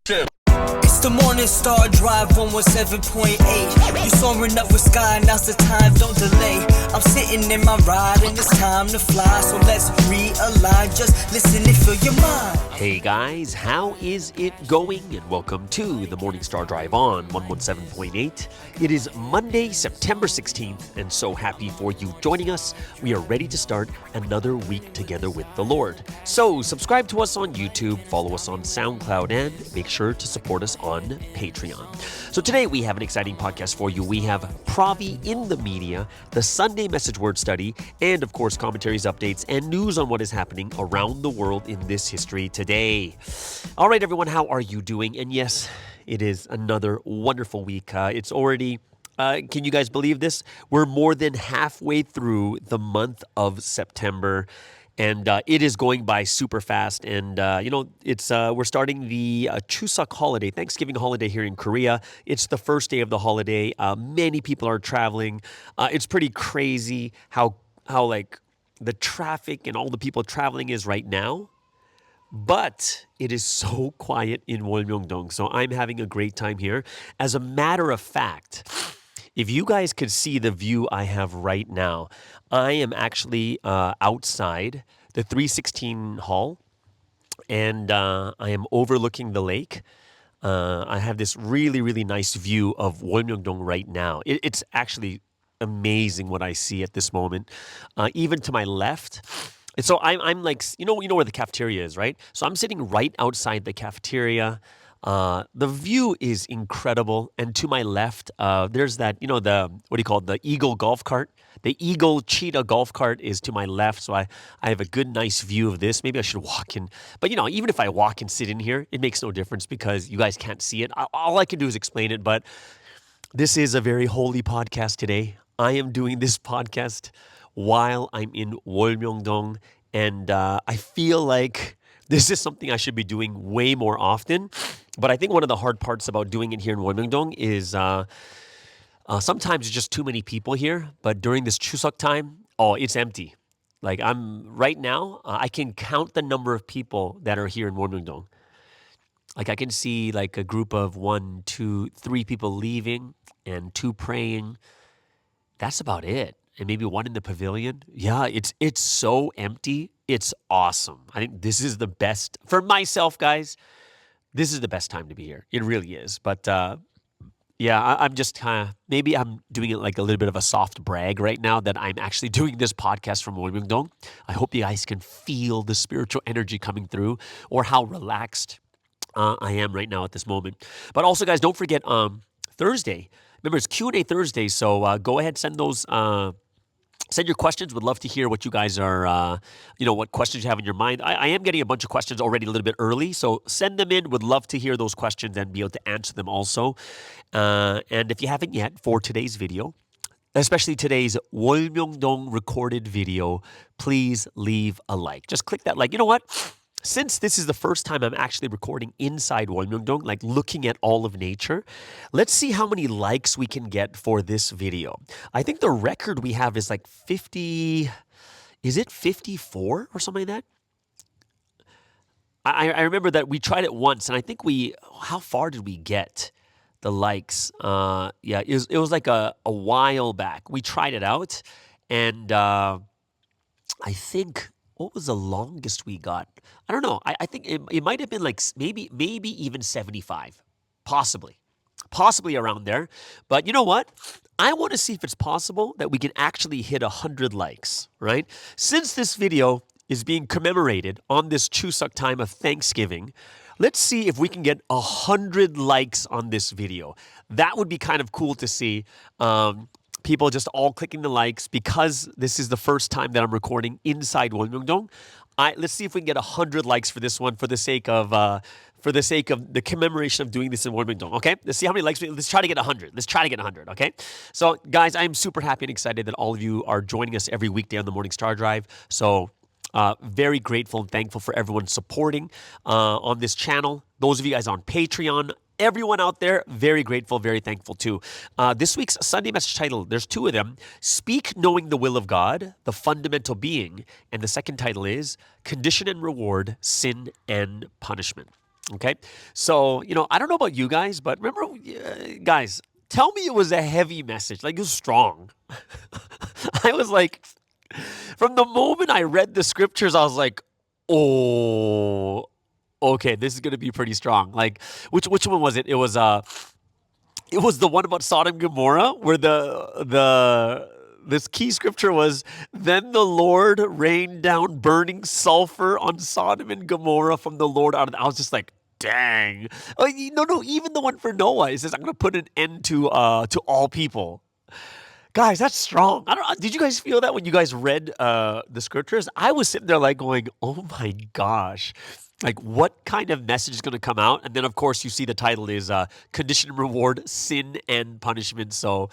It's the Morning Star Drive 117.8. You soaring up with sky, now's the time, don't delay. I'm sitting in my ride and it's time to fly. So let's realign, just listen and fill your mind. Hey guys, how is it going? And welcome to the Morning Star Drive on 117.8. It is Monday, September 16th, and so happy for you joining us. We are ready to start another week together with the Lord. So subscribe to us on YouTube, follow us on SoundCloud, and make sure to support us on Patreon. So today we have an exciting podcast for you. We have Provi in the media, the Sunday message word study, and of course commentaries, updates, and news on what is happening around the world in this history today. All right, everyone, how are you doing? And yes, it is another wonderful week. It's already, can you guys believe this? We're more than halfway through the month of September. And it is going by super fast. And, it's we're starting the Chuseok holiday, Thanksgiving holiday here in Korea. It's the first day of the holiday. Many people are traveling. It's pretty crazy how like the traffic and all the people traveling is right now. But it is so quiet in Wolmyeongdong. So I'm having a great time here. As a matter of fact, if you guys could see the view I have right now, I am actually outside the 316 hall, and I am overlooking the lake. I have this really, really nice view of Wolmyeongdong right now. It's actually amazing what I see at this moment. Even to my left. And so I'm like, you know where the cafeteria is, right? So I'm sitting right outside the cafeteria. The view is incredible. And to my left, there's that, the Eagle golf cart. The Eagle Cheetah golf cart is to my left. So I have a good, nice view of this. Maybe I should walk in. But, even if I walk and sit in here, it makes no difference because you guys can't see it. All I can do is explain it. But this is a very holy podcast today. I am doing this podcast while I'm in Wolmyeongdong, and I feel like this is something I should be doing way more often. But I think one of the hard parts about doing it here in Wolmyeongdong is sometimes there's just too many people here. But during this Chuseok time, it's empty. Like right now, I can count the number of people that are here in Wolmyeongdong. Like I can see like a group of 1, 2, 3 people leaving and 2 praying. That's about it. And maybe 1 in the pavilion. Yeah, it's so empty. It's awesome. I think this is the best for myself, guys. This is the best time to be here. It really is. But I'm just kind of, maybe I'm doing it like a little bit of a soft brag right now that I'm actually doing this podcast from Wolmyeongdong. I hope you guys can feel the spiritual energy coming through, or how relaxed I am right now at this moment. But also, guys, don't forget Thursday. Remember, it's Q&A Thursday, so go ahead, send those. Send your questions. Would love to hear what you guys are, what questions you have in your mind. I am getting a bunch of questions already a little bit early, so send them in. Would love to hear those questions and be able to answer them also. And if you haven't yet, for today's video, especially today's Wolmyeongdong recorded video, please leave a like. Just click that like. You know what? Since this is the first time I'm actually recording inside Wolmyeongdong, like looking at all of nature, let's see how many likes we can get for this video. I think the record we have is like 50, is it 54 or something like that? I remember that we tried it once, and I think how far did we get the likes? It was like a while back. We tried it out, and I think... what was the longest we got? I don't know. I think it might have been like maybe even 75. Possibly around there. But you know what? I want to see if it's possible that we can actually hit 100 likes, right? Since this video is being commemorated on this Chuseok time of Thanksgiving, let's see if we can get 100 likes on this video. That would be kind of cool to see. People just all clicking the likes because this is the first time that I'm recording inside Wolmyeongdong. Let's see if we can get 100 likes for this one for the sake of the commemoration of doing this in Wolmyeongdong. Okay, let's see how many likes. Let's try to get 100. Okay. So guys, I'm super happy and excited that all of you are joining us every weekday on the Morning Star Drive. So very grateful and thankful for everyone supporting on this channel. Those of you guys on Patreon. Everyone out there, very grateful, very thankful too. This week's Sunday message title, there's 2 of them. Speak Knowing the Will of God, the Fundamental Being. And the second title is Condition and Reward, Sin and Punishment. Okay. So, I don't know about you guys, but remember, guys, tell me it was a heavy message. Like, it was strong. I was like, from the moment I read the scriptures, I was like, oh, okay, this is gonna be pretty strong. Like, which one was it? It was the one about Sodom and Gomorrah, where the this key scripture was, then the Lord rained down burning sulfur on Sodom and Gomorrah from the Lord out of I was just like, dang. No, even the one for Noah, it says, I'm gonna put an end to all people. Guys, that's strong. I don't know. Did you guys feel that when you guys read the scriptures? I was sitting there like going, oh my gosh. Like, what kind of message is going to come out? And then, of course, you see the title is Condition and Reward, Sin and Punishment. So,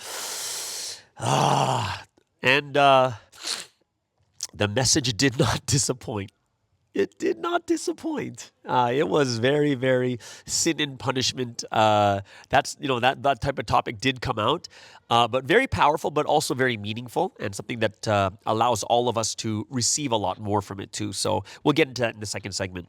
and the message did not disappoint. It did not disappoint. It was very, very sin and punishment. That's that type of topic did come out, but very powerful, but also very meaningful, and something that allows all of us to receive a lot more from it too. So we'll get into that in the second segment.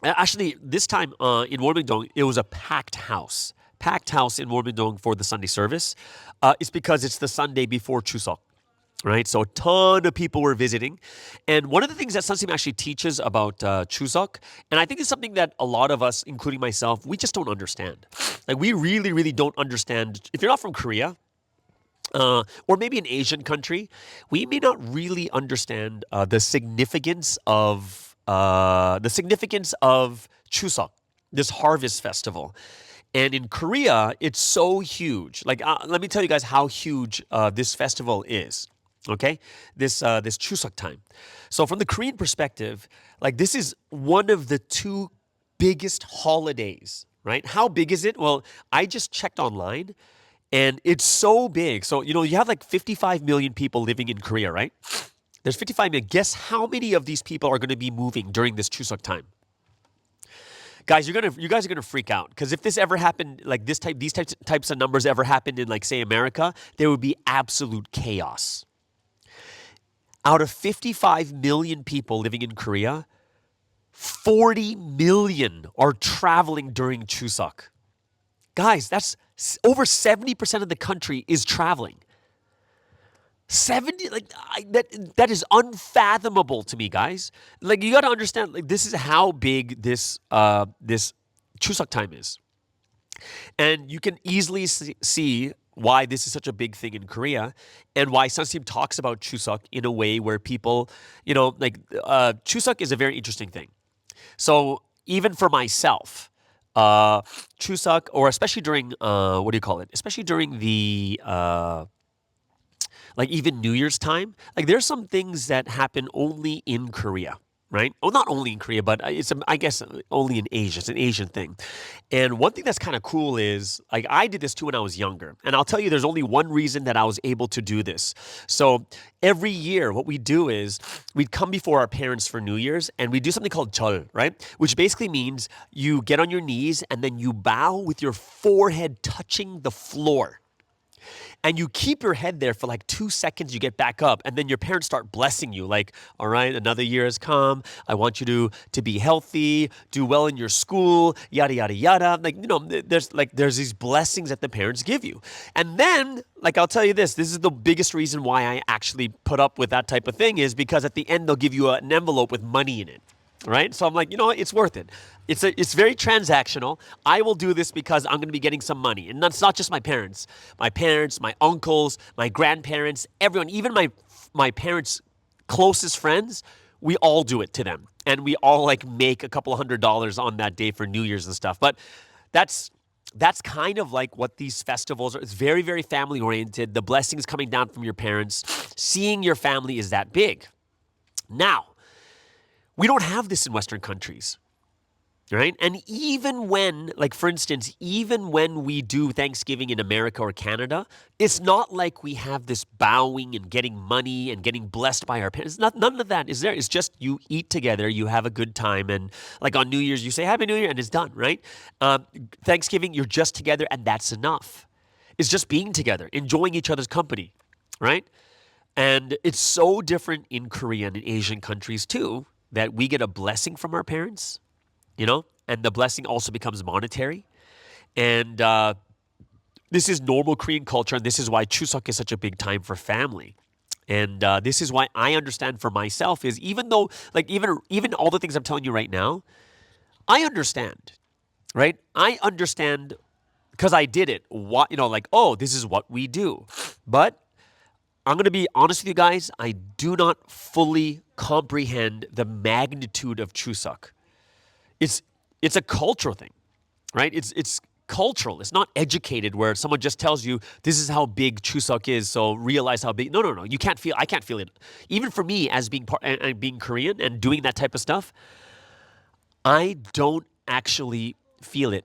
Actually, this time in Warmingdong, it was a packed house. Packed house in Warmingdong for the Sunday service. It's because it's the Sunday before Chuseok. Right, so a ton of people were visiting, and one of the things that Sunsim actually teaches about Chuseok, and I think it's something that a lot of us, including myself, we just don't understand. Like, we really, really don't understand. If you're not from Korea, or maybe an Asian country, we may not really understand the significance of Chuseok, this harvest festival. And in Korea, it's so huge. Like, let me tell you guys how huge this festival is. Okay, this Chuseok time. So from the Korean perspective, like, this is one of the two biggest holidays, right? How big is it? Well, I just checked online, and it's so big. So you have like 55 million people living in Korea, right? There's 55 million. Guess how many of these people are going to be moving during this Chuseok time? Guys, you guys are gonna freak out, because if this ever happened, like these types of numbers ever happened in, like, say, America, there would be absolute chaos. Out of 55 million people living in Korea, 40 million are traveling during Chuseok. Guys, that's over 70% of the country is traveling. 70, like, that is unfathomable to me, guys. Like, you got to understand, like, this is how big this Chuseok time is, and you can easily see why this is such a big thing in Korea, and why Sunsim talks about Chuseok in a way where people, Chuseok is a very interesting thing. So even for myself, Chuseok, or especially during what do you call it? Especially during the like, even New Year's time, like, there's some things that happen only in Korea, right? Well, not only in Korea, but I guess only in Asia. It's an Asian thing. And one thing that's kind of cool is, like, I did this too when I was younger. And I'll tell you, there's only one reason that I was able to do this. So every year, what we do is we'd come before our parents for New Year's, and we do something called jeol, right? Which basically means you get on your knees and then you bow with your forehead touching the floor. And you keep your head there for like 2 seconds, you get back up, and then your parents start blessing you, like, all right, another year has come. I want you to be healthy, do well in your school, yada, yada, yada. Like, there's these blessings that the parents give you. And then, like, I'll tell you this is the biggest reason why I actually put up with that type of thing, is because at the end, they'll give you an envelope with money in it. Right? So I'm like, it's worth it. It's very transactional. I will do this because I'm going to be getting some money. And that's not just my parents, my uncles, my grandparents, everyone, even my parents' closest friends, we all do it to them. And we all, like, make a couple $100s on that day for New Year's and stuff. But that's kind of like what these festivals are. It's very, very family oriented. The blessings coming down from your parents, seeing your family is that big. Now, we don't have this in Western countries, right? And even when, like, for instance, even when we do Thanksgiving in America or Canada, it's not like we have this bowing and getting money and getting blessed by our parents. None of that is there. It's just you eat together, you have a good time, and, like, on New Year's, you say Happy New Year, and it's done, right? Thanksgiving, you're just together, and that's enough. It's just being together, enjoying each other's company, right? And it's so different in Korean and Asian countries too, that we get a blessing from our parents, and the blessing also becomes monetary. And this is normal Korean culture, and this is why Chuseok is such a big time for family. And this is why I understand for myself is even though, like, even all the things I'm telling you right now, I understand, right? I understand because I did it. What, like, oh, this is what we do. But I'm going to be honest with you guys, I do not fully comprehend the magnitude of Chuseok. It's a cultural thing, right? It's cultural. It's not educated where someone just tells you this is how big Chuseok is, so realize how big. No. You can't feel. I can't feel it. Even for me, as being part and being Korean and doing that type of stuff, I don't actually feel it.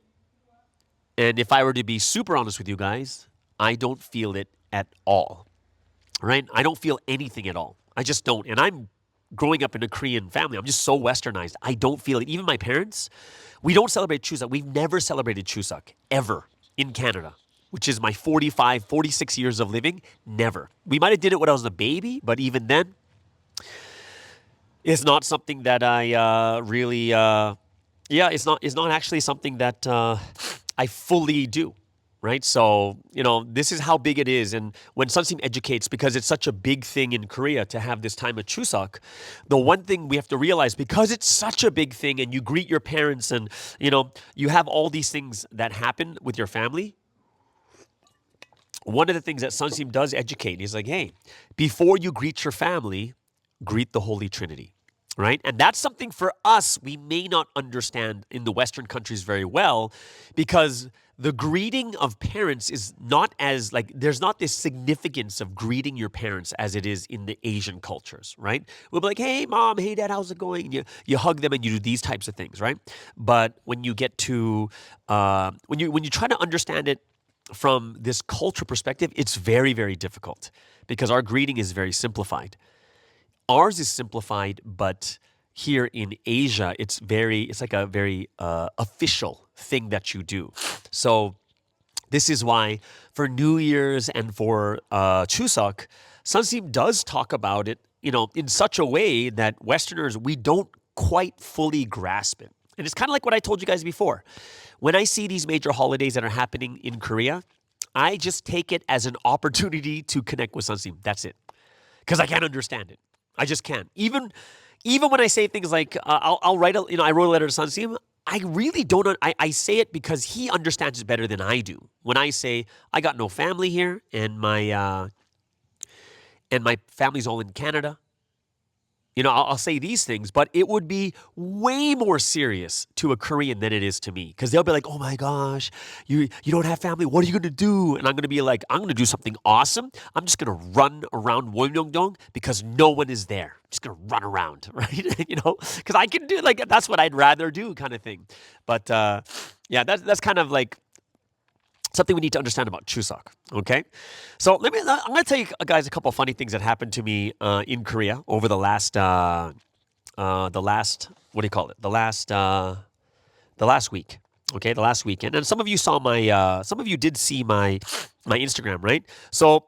And if I were to be super honest with you guys, I don't feel it at all. Right? I don't feel anything at all. I just don't. And I'm growing up in a Korean family. I'm just so westernized. I don't feel it. Even my parents, we don't celebrate Chuseok. We've never celebrated Chuseok ever in Canada, which is my 45, 46 years of living. Never. We might have did it when I was a baby, but even then, it's not something that I really, it's not actually something that I fully do. Right? So, this is how big it is. And when Sunseem educates, because it's such a big thing in Korea to have this time of Chuseok, the one thing we have to realize, because it's such a big thing and you greet your parents and, you have all these things that happen with your family, one of the things that Sunseem does educate is like, hey, before you greet your family, greet the Holy Trinity. Right? And that's something for us we may not understand in the Western countries very well because the greeting of parents is not as like there's not this significance of greeting your parents as it is in the Asian cultures, right? We'll be like, hey mom, hey dad, how's it going? And you hug them and you do these types of things, right? But when you get to when you try to understand it from this cultural perspective, it's very, very difficult because our greeting is very simplified. Ours is simplified, but here in Asia, it's like a very official thing that you do. So this is why for New Year's and for Chuseok, Sunseem does talk about it, in such a way that Westerners, we don't quite fully grasp it. And it's kind of like what I told you guys before. When I see these major holidays that are happening in Korea, I just take it as an opportunity to connect with Sunseem. That's it. Because I can't understand it. I just can't. Even when I say things like, I'll write I wrote a letter to Sunseem, I really don't, I say it because he understands it better than I do. When I say, I got no family here and my family's all in Canada, I'll say these things, but it would be way more serious to a Korean than it is to me. Because they'll be like, oh my gosh, you don't have family. What are you going to do? And I'm going to be like, I'm going to do something awesome. I'm just going to run around Wonyeongdong because no one is there. I'm just going to run around, right? Because I can do, like, that's what I'd rather do kind of thing. But that's kind of like something we need to understand about Chuseok, okay? So I'm going to tell you guys a couple of funny things that happened to me in Korea over the last week, okay? The last weekend. And some of you did see my Instagram, right? So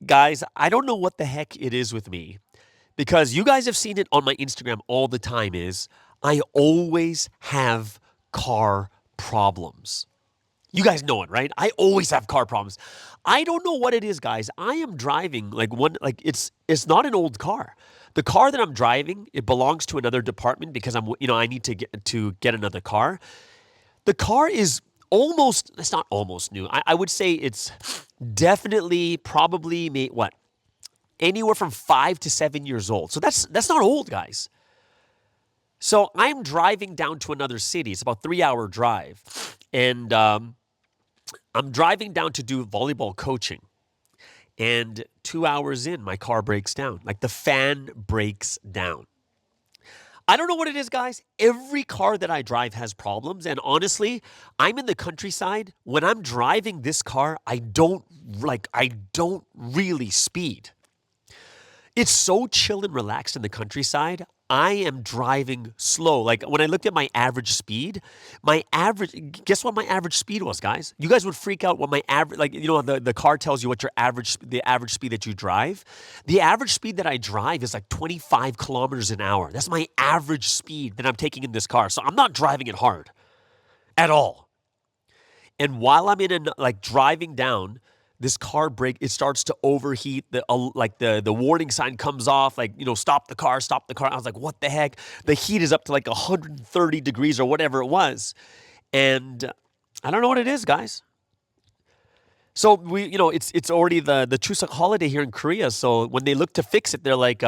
guys, I don't know what the heck it is with me because you guys have seen it on my Instagram all the time is I always have car problems. You guys know it, right? I always have car problems. I don't know what it is, guys. I am driving it's not an old car. The car that I'm driving, it belongs to another department because I need to get another car. The car is it's not almost new. I would say it's definitely probably anywhere from 5 to 7 years old. So that's not old, guys. So I'm driving down to another city. It's about a 3-hour drive. And I'm driving down to do volleyball coaching. And 2 hours in, my car breaks down. Like the fan breaks down. I don't know what it is, guys. Every car that I drive has problems. And honestly, I'm in the countryside. When I'm driving this car, I don't really speed. It's so chill and relaxed in the countryside. I am driving slow. Like when I looked at my average speed, guess what my average speed was, guys? You guys would freak out what my average, like, the car tells you what the average speed that you drive. The average speed that I drive is like 25 kilometers an hour. That's my average speed that I'm taking in this car. So I'm not driving it hard at all. And while I'm driving down, this car brake, it starts to overheat. The warning sign comes off, stop the car, stop the car. I was like, what the heck? The heat is up to like 130 degrees or whatever it was. And I don't know what it is, guys. So it's already the Chuseok holiday here in Korea. So when they look to fix it, they're like, we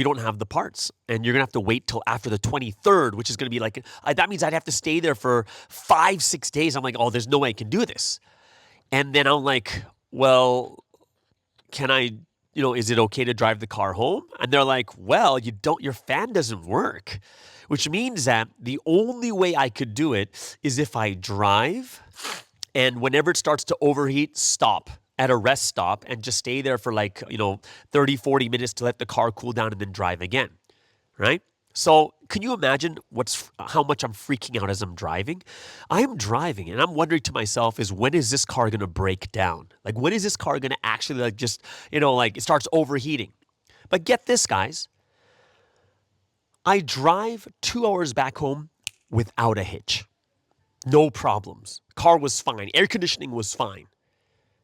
don't have the parts, and you're gonna have to wait till after the 23rd, which is gonna be like, that means I'd have to stay there for 5-6 days. I'm like, oh, there's no way I can do this. And then I'm like, well, can I, is it okay to drive the car home? And they're like, well, your fan doesn't work, which means that the only way I could do it is if I drive, and whenever it starts to overheat, stop at a rest stop and just stay there for 30, 40 minutes to let the car cool down and then drive again, right? So can you imagine how much I'm freaking out as I'm driving? I'm driving and I'm wondering to myself when is this car going to break down? Like, when is this car going to actually it starts overheating? But get this, guys. I drive 2 hours back home without a hitch. No problems. Car was fine. Air conditioning was fine.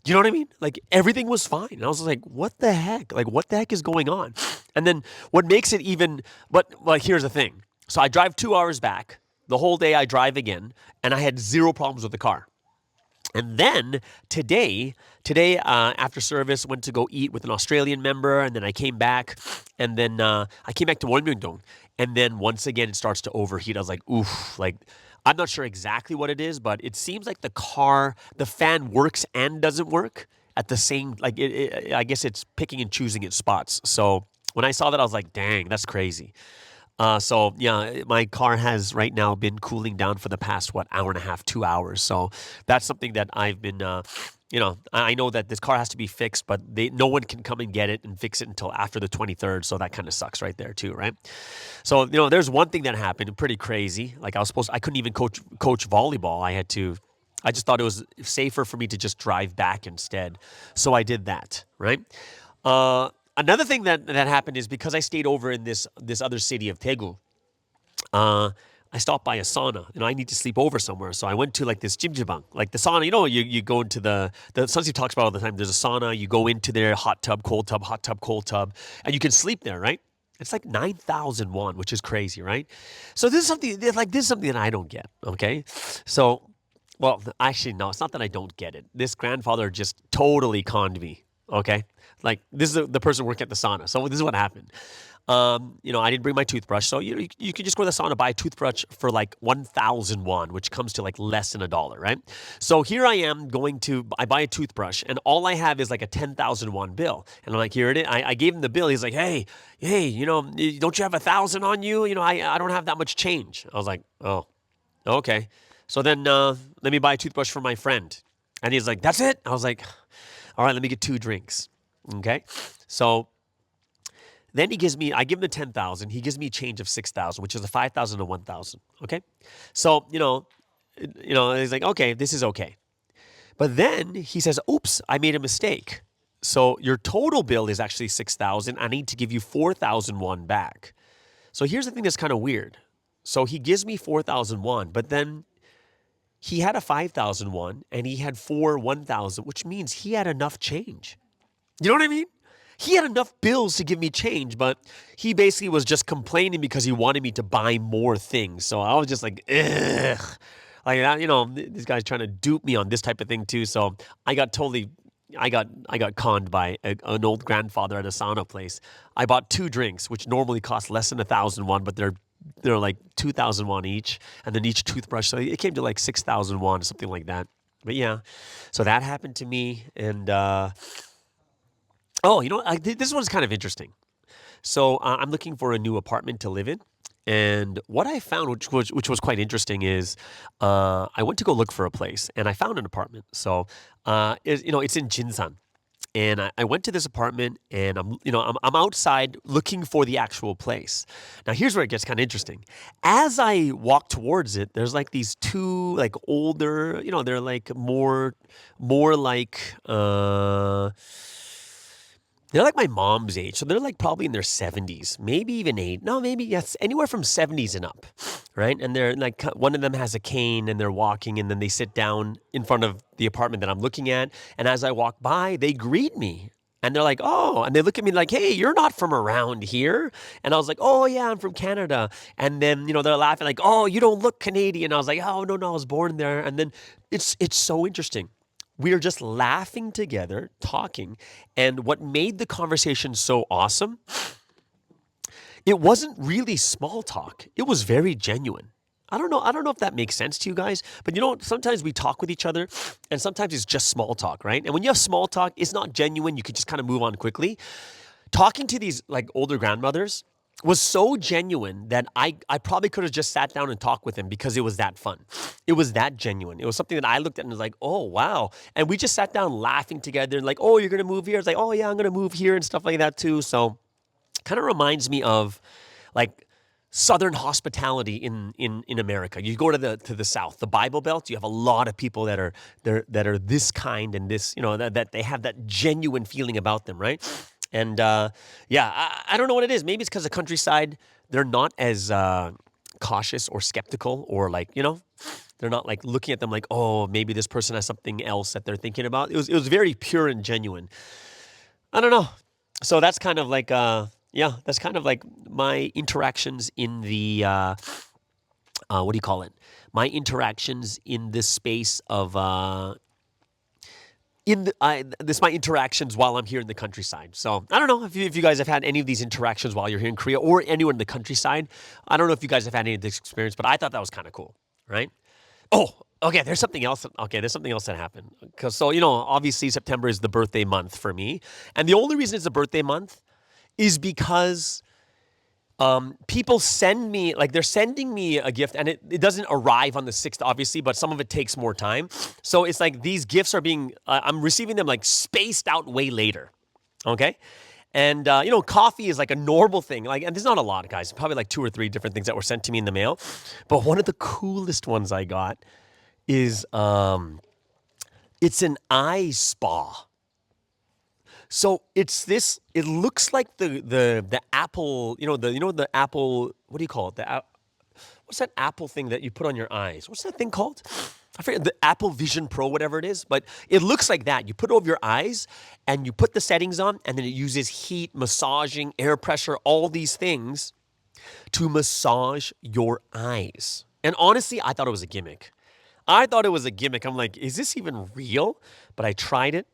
You know what I mean? Like, everything was fine. And I was like, what the heck? Like, what the heck is going on? And then what makes it even, but here's the thing. So I drive 2 hours back. The whole day I drive again, and I had zero problems with the car. And then today, after service, went to go eat with an Australian member, and then I came back, and then I came back to Wonmyeongdong, and then once again it starts to overheat. I was like, oof, I'm not sure exactly what it is, but it seems like the fan works and doesn't work at the same, I guess it's picking and choosing its spots. So when I saw that, I was like, dang, that's crazy. So yeah, my car has right now been cooling down for the past, hour and a half, 2 hours. So that's something that I've been, I know that this car has to be fixed, but no one can come and get it and fix it until after the 23rd. So that kind of sucks right there too, right? So, there's one thing that happened, pretty crazy. Like I couldn't even coach volleyball. I just thought it was safer for me to just drive back instead. So I did that, right? Another thing that happened is because I stayed over in this other city of Daegu, I stopped by a sauna. I need to sleep over somewhere. So I went to this jjimjilbang, like the sauna. You go into the Sunsi talks about all the time. There's a sauna. You go into there, hot tub, cold tub, hot tub, cold tub, and you can sleep there, right? It's like 9,000 won, which is crazy, right? So this is something that I don't get. Okay, so actually no, it's not that I don't get it. This grandfather just totally conned me. Okay, this is the person working at the sauna. So this is what happened. I didn't bring my toothbrush. So you can just go to the sauna, buy a toothbrush for 1,000 won, which comes to less than $1, right? So here I am I buy a toothbrush, and all I have is a 10,000 won bill. And I'm like, here it is. I gave him the bill. He's like, hey, don't you have 1,000 on you? I don't have that much change. I was like, oh, okay. So then let me buy a toothbrush for my friend. And he's like, that's it? I was like, all right, let me get 2 drinks. Okay. So then I give him the 10,000. He gives me a change of 6,000, which is a 5,000 and 1,000. Okay. So, he's like, okay, this is okay. But then he says, oops, I made a mistake. So your total bill is actually 6,000. I need to give you 4,000 won back. So here's the thing that's kind of weird. So he gives me 4,000 won, but then he had a 5,000 won and he had 1,000, which means he had enough change. You know what I mean? He had enough bills to give me change, but he basically was just complaining because he wanted me to buy more things. So I was just like, ugh. This guy's trying to dupe me on this type of thing too. So I got conned by an old grandfather at a sauna place. I bought 2 drinks, which normally cost less than 1,000 won, but they're 2,000 won each, and then each toothbrush. So it came to 6,000 won, something like that. But yeah, so that happened to me, and this one's kind of interesting. So I'm looking for a new apartment to live in. And what I found, which was quite interesting, is I went to go look for a place, and I found an apartment. So, it's in Jinsan. And I went to this apartment, and I'm outside looking for the actual place. Now here's where it gets kind of interesting. As I walk towards it, there's like these two like older, they're like more like they're like my mom's age. So they're like probably in their 70s, maybe even yes, anywhere from 70s and up, right? And they're like, one of them has a cane and they're walking, and then they sit down in front of the apartment that I'm looking at. And as I walk by, they greet me. And they're like, oh, and they look at me like, hey, you're not from around here. And I was like, oh, yeah, I'm from Canada. And then, they're laughing like, oh, you don't look Canadian. I was like, oh, no, I was born there. And then it's so interesting. We are just laughing together, talking. And what made the conversation so awesome, it wasn't really small talk. It was very genuine. I don't know if that makes sense to you guys, but sometimes we talk with each other and sometimes it's just small talk, right? And when you have small talk, it's not genuine. You can just kind of move on quickly. Talking to these like older grandmothers was so genuine that I probably could have just sat down and talked with them because it was that fun. It was that genuine. It was something that I looked at and was like, oh, wow. And we just sat down laughing together and like, oh, you're going to move here? It's like, oh, yeah, I'm going to move here and stuff like that too. So kind of reminds me of like Southern hospitality in America. You go to the South, the Bible Belt, you have a lot of people that are this kind and this, that they have that genuine feeling about them, right? And I don't know what it is. Maybe it's because the countryside, they're not as cautious or skeptical or like, they're not like looking at them like, oh, maybe this person has something else that they're thinking about. It was very pure and genuine. I don't know. So that's kind of like, that's kind of like my interactions in the, what do you call it? My interactions in this space of, my interactions while I'm here in the countryside. So I don't know if you guys have had any of these interactions while you're here in Korea or anywhere in the countryside. I don't know if you guys have had any of this experience, but I thought that was kind of cool, right? Oh, okay. There's something else. Okay, there's something else that happened. So obviously September is the birthday month for me, and the only reason it's a birthday month is because people send me, like they're sending me a gift and it doesn't arrive on the 6th, obviously, but some of it takes more time. So it's like these gifts are I'm receiving them like spaced out way later. Okay. And, coffee is like a normal thing. Like, and there's not a lot, guys, probably like 2 or 3 different things that were sent to me in the mail. But one of the coolest ones I got is, it's an eye spa. So it looks like the Apple, the Apple, what do you call it? What's that Apple thing that you put on your eyes? What's that thing called? I forget, the Apple Vision Pro, whatever it is, but it looks like that. You put it over your eyes and you put the settings on, and then it uses heat, massaging, air pressure, all these things to massage your eyes. And honestly, I thought it was a gimmick. I'm like, is this even real? But I tried it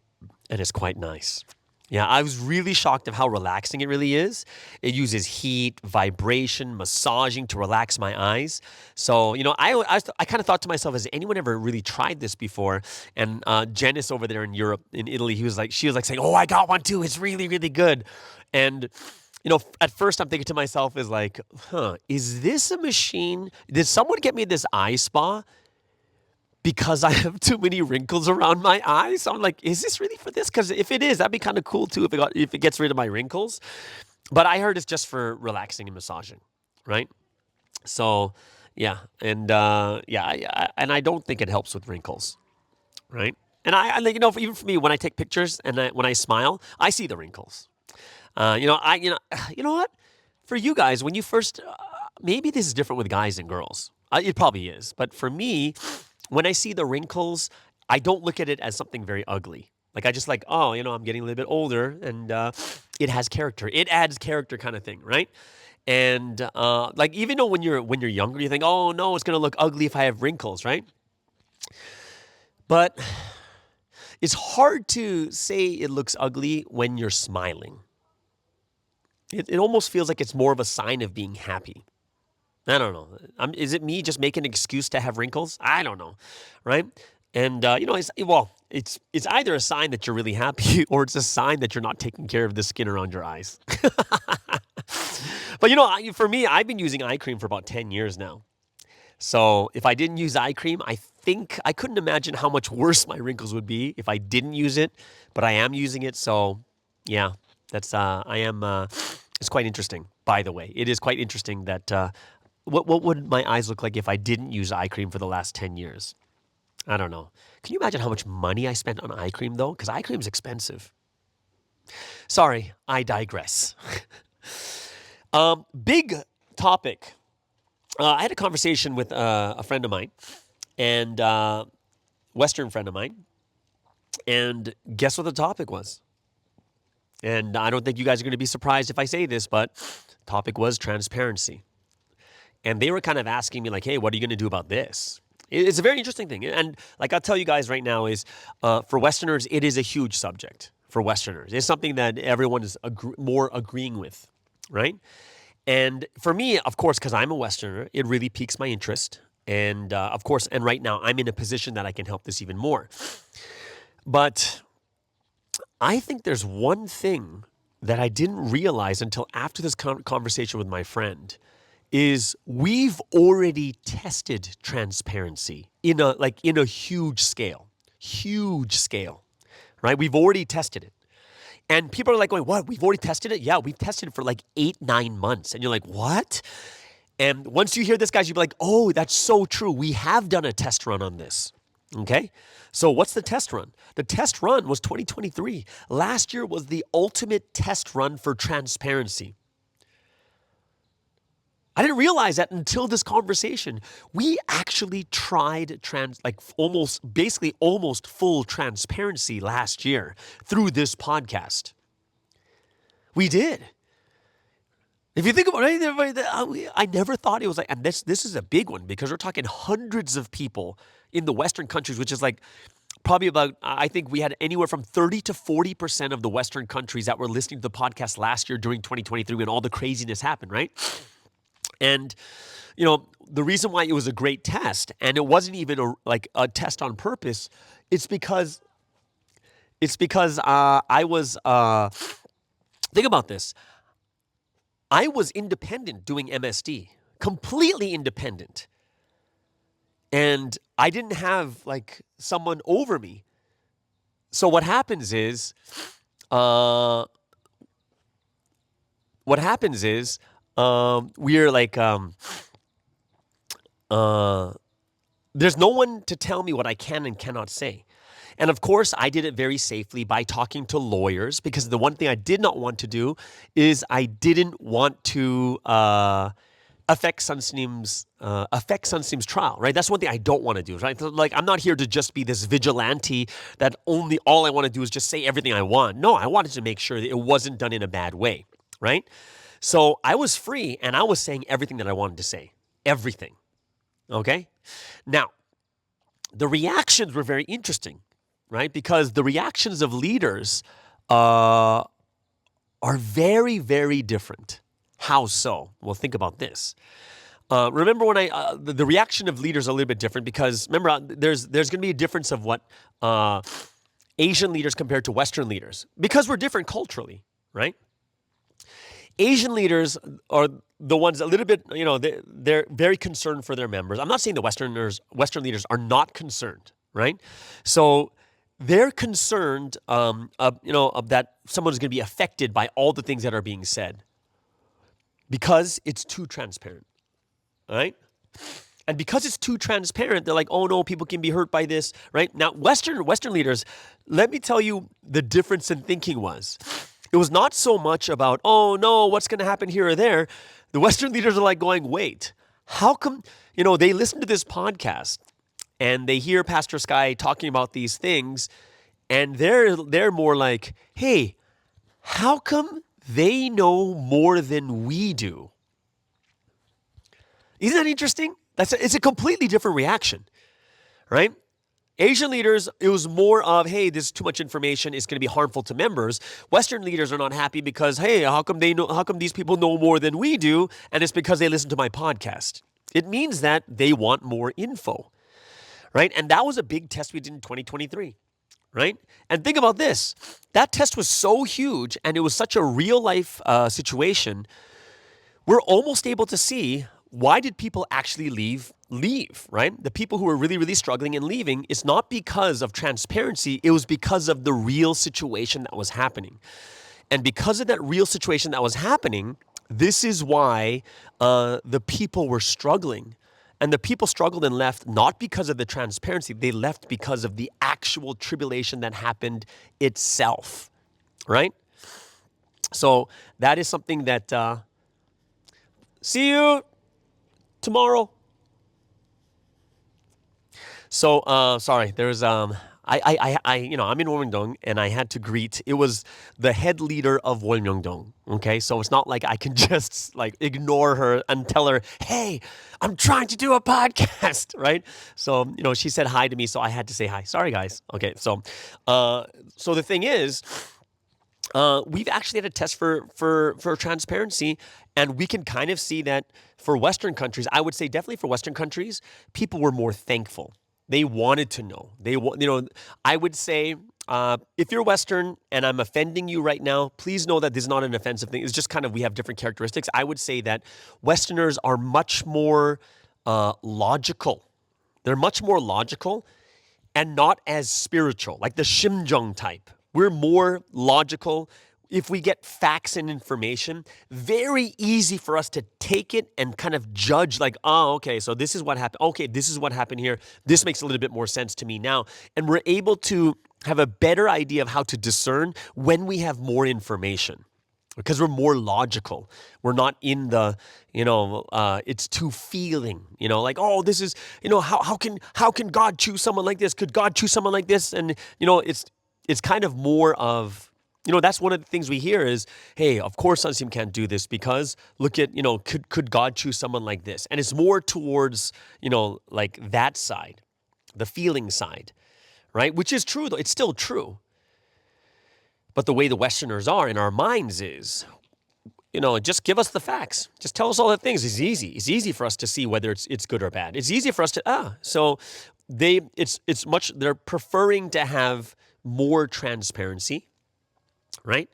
and it's quite nice. Yeah, I was really shocked of how relaxing it really is. It uses heat, vibration, massaging to relax my eyes. So, I kind of thought to myself, has anyone ever really tried this before? And Janice over there in Europe, in Italy, she was like saying, oh, I got one too. It's really, really good. And, at first I'm thinking to myself is like, is this a machine? Did someone get me this eye spa because I have too many wrinkles around my eyes? So I'm like, is this really for this? Because if it is, that'd be kind of cool too if it gets rid of my wrinkles. But I heard it's just for relaxing and massaging, right? So, yeah. And, and I don't think it helps with wrinkles, right? And I like, even for me, when I take pictures and when I smile, I see the wrinkles. You know what? For you guys, when you first, maybe this is different with guys and girls. It probably is. But for me, when I see the wrinkles, I don't look at it as something very ugly. Like I just like, oh, I'm getting a little bit older and it has character. It adds character kind of thing, right? And like even though when you're younger, you think, oh no, it's gonna look ugly if I have wrinkles, right? But it's hard to say it looks ugly when you're smiling. It almost feels like it's more of a sign of being happy. I don't know. Is it me just making an excuse to have wrinkles? I don't know, right? And it's either a sign that you're really happy or it's a sign that you're not taking care of the skin around your eyes. But for me, I've been using eye cream for about 10 years now. So if I didn't use eye cream, I couldn't imagine how much worse my wrinkles would be if I didn't use it, but I am using it. So yeah, it's quite interesting, by the way. It is quite interesting that, what would my eyes look like if I didn't use eye cream for the last 10 years? I don't know. Can you imagine how much money I spent on eye cream though? Because eye cream is expensive. Sorry, I digress. Big topic. I had a conversation with a friend of mine, and Western friend of mine, and guess what the topic was? And I don't think you guys are going to be surprised if I say this, but the topic was transparency. And they were kind of asking me like, hey, what are you going to do about this? It's a very interesting thing. And like I'll tell you guys right now is, for Westerners, it is a huge subject for Westerners. It's something that everyone is more agreeing with, right? And for me, of course, because I'm a Westerner, it really piques my interest. And of course, and right now I'm in a position that I can help this even more. But I think there's one thing that I didn't realize until after this conversation with my friend is we've already tested transparency in a huge scale, right? We've already tested it. And people are like going, what? We've already tested it? Yeah, we've tested it for like 8-9 months. And you're like, what? And once you hear this, guys, you'll be like, oh, that's so true. We have done a test run on this. Okay? So what's the test run? The test run was 2023. Last year was the ultimate test run for transparency. I didn't realize that until this conversation. We actually tried almost full transparency last year through this podcast. We did. If you think about it, I never thought it was like, and this is a big one because we're talking hundreds of people in the Western countries, which is like probably about, I think we had anywhere from 30 to 40% of the Western countries that were listening to the podcast last year during 2023 when all the craziness happened, right? And, the reason why it was a great test, and it wasn't even a test on purpose, it's because I was, think about this. I was independent doing MSD, completely independent. And I didn't have someone over me. So what happens is, we're there's no one to tell me what I can and cannot say. And of course, I did it very safely by talking to lawyers, because the one thing I did not want to do is I didn't want to affect Sunsteam's trial, right? That's one thing I don't want to do, right? I'm not here to just be this vigilante that all I want to do is just say everything I want. No, I wanted to make sure that it wasn't done in a bad way, right? So I was free and I was saying everything that I wanted to say. Everything. Okay? Now, the reactions were very interesting, right? Because the reactions of leaders are very, very different. How so? Well, think about this. Remember when the reaction of leaders are a little bit different because remember, there's going to be a difference of what Asian leaders compared to Western leaders because we're different culturally, right? Asian leaders are the ones a little bit, they're very concerned for their members. I'm not saying the Western leaders are not concerned, right? So they're concerned, that someone is going to be affected by all the things that are being said because it's too transparent, right? And because it's too transparent, they're like, oh no, people can be hurt by this, right? Now, Western leaders, let me tell you the difference in thinking was. It was not so much about, oh no, what's going to happen here or there. The Western leaders are like going, wait, how come, they listen to this podcast and they hear Pastor Sky talking about these things and they're more like, hey, how come they know more than we do? Isn't that interesting? It's a completely different reaction, right? Asian leaders, it was more of, hey, this is too much information. It's going to be harmful to members. Western leaders are not happy because, hey, how come these people know more than we do? And it's because they listen to my podcast. It means that they want more info, right? And that was a big test we did in 2023, right? And think about this. That test was so huge and it was such a real life situation. We're almost able to see why did people actually leave, right? The people who were really, really struggling and leaving, it's not because of transparency. It was because of the real situation that was happening. And because of that real situation that was happening, this is why the people were struggling. And the people struggled and left not because of the transparency. They left because of the actual tribulation that happened itself, right? So that is something that, see you tomorrow. So, sorry, there's, I'm in Wolmyeongdong and I had to greet, it was the head leader of Wolmyeongdong, okay? So it's not like I can just like ignore her and tell her, hey, I'm trying to do a podcast, right? So, she said hi to me, so I had to say hi. Sorry, guys. Okay, so the thing is, we've actually had a test for transparency, and we can kind of see that for Western countries, I would say definitely for Western countries, people were more thankful. They wanted to know. I would say if you're Western and I'm offending you right now, please know that this is not an offensive thing. It's just kind of we have different characteristics. I would say that Westerners are much more logical. They're much more logical and not as spiritual, like the Shimjung type. We're more logical. If we get facts and information, very easy for us to take it and kind of judge like, oh, okay, so this is what happened. Okay, this is what happened here. This makes a little bit more sense to me now. And we're able to have a better idea of how to discern when we have more information because we're more logical. We're not in the, it's too feeling, like, oh, this is, how can God choose someone like this? Could God choose someone like this? And, it's kind of more of, that's one of the things we hear is, hey, of course Sunsim can't do this because look at, could God choose someone like this? And it's more towards, like that side, the feeling side, right? Which is true, though. It's still true. But the way the Westerners are in our minds is, just give us the facts. Just tell us all the things. It's easy. It's easy for us to see whether it's good or bad. It's easy for us to, so they're preferring to have more transparency, right?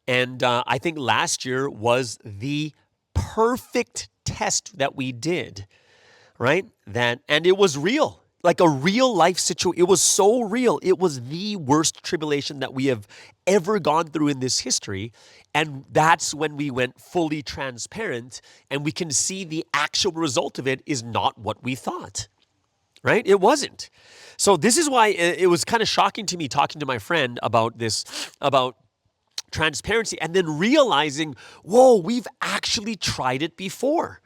And I think last year was the perfect test that we did, right? And it was real, like a real life situation. It was so real. It was the worst tribulation that we have ever gone through in this history. And that's when we went fully transparent and we can see the actual result of it is not what we thought. Right? It wasn't. So this is why it was kind of shocking to me talking to my friend about this, about transparency, and then realizing, whoa, we've actually tried it before.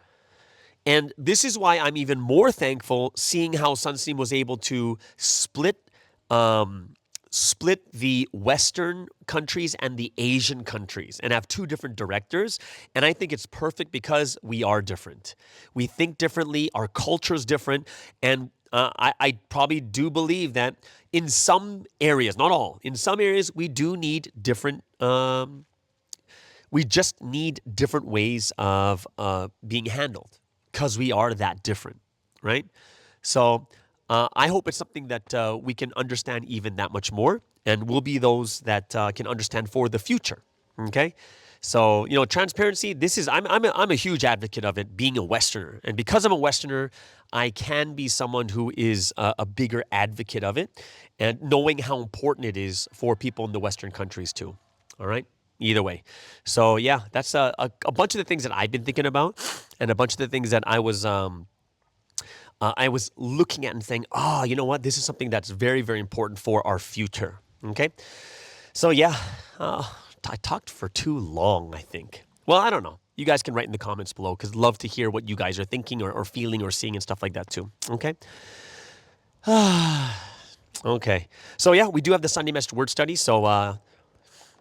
And this is why I'm even more thankful seeing how Sunsim was able to split the Western countries and the Asian countries and have two different directors. And I think it's perfect because we are different. We think differently. Our culture is different. And I probably do believe that in some areas, not all, in some areas, we do need different, we just need different ways of being handled because we are that different, right? So I hope it's something that we can understand even that much more, and we'll be those that can understand for the future, okay? So, transparency, I'm a huge advocate of it, being a Westerner. And because I'm a Westerner, I can be someone who is a bigger advocate of it and knowing how important it is for people in the Western countries too. All right? Either way. So, yeah, that's a bunch of the things that I've been thinking about and a bunch of the things that I was looking at and saying, you know what? This is something that's very, very important for our future. Okay? So, yeah, I talked for too long, I think. Well, I don't know. You guys can write in the comments below because I'd love to hear what you guys are thinking or feeling or seeing and stuff like that too. Okay? Okay. So, yeah, we do have the Sunday Message Word Study. So,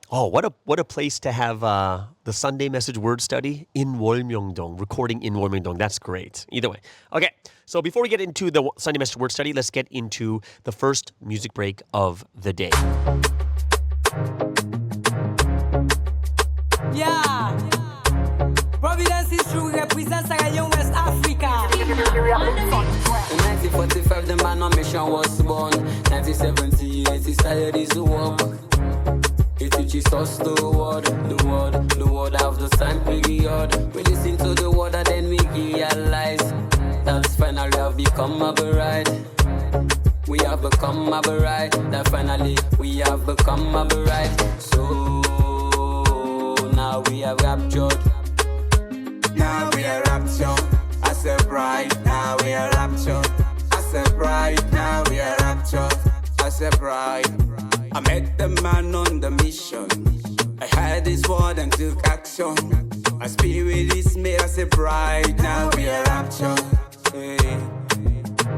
what a place to have the Sunday Message Word Study in Wolmyeongdong, recording in Wolmyeongdong. That's great. Either way. Okay. So before we get into the Sunday Message Word Study, let's get into the first music break of the day. Yeah, Providence is true, represents Sierra Leone, West Africa. In 1945, the man on mission was born. 1978, he started his work. 89, teaches us the word of the same period. We listen to the word and then we realize that's finally have become a bride. We have become a bride. That finally we have become a bride. So now we are raptured. Now we are raptured. I said bride. Now we are raptured. I said bride. Now we are raptured. I said bride. I met the man on the mission. I had this word and took action. My spirit is made as a bride. Now we are raptured. Hey.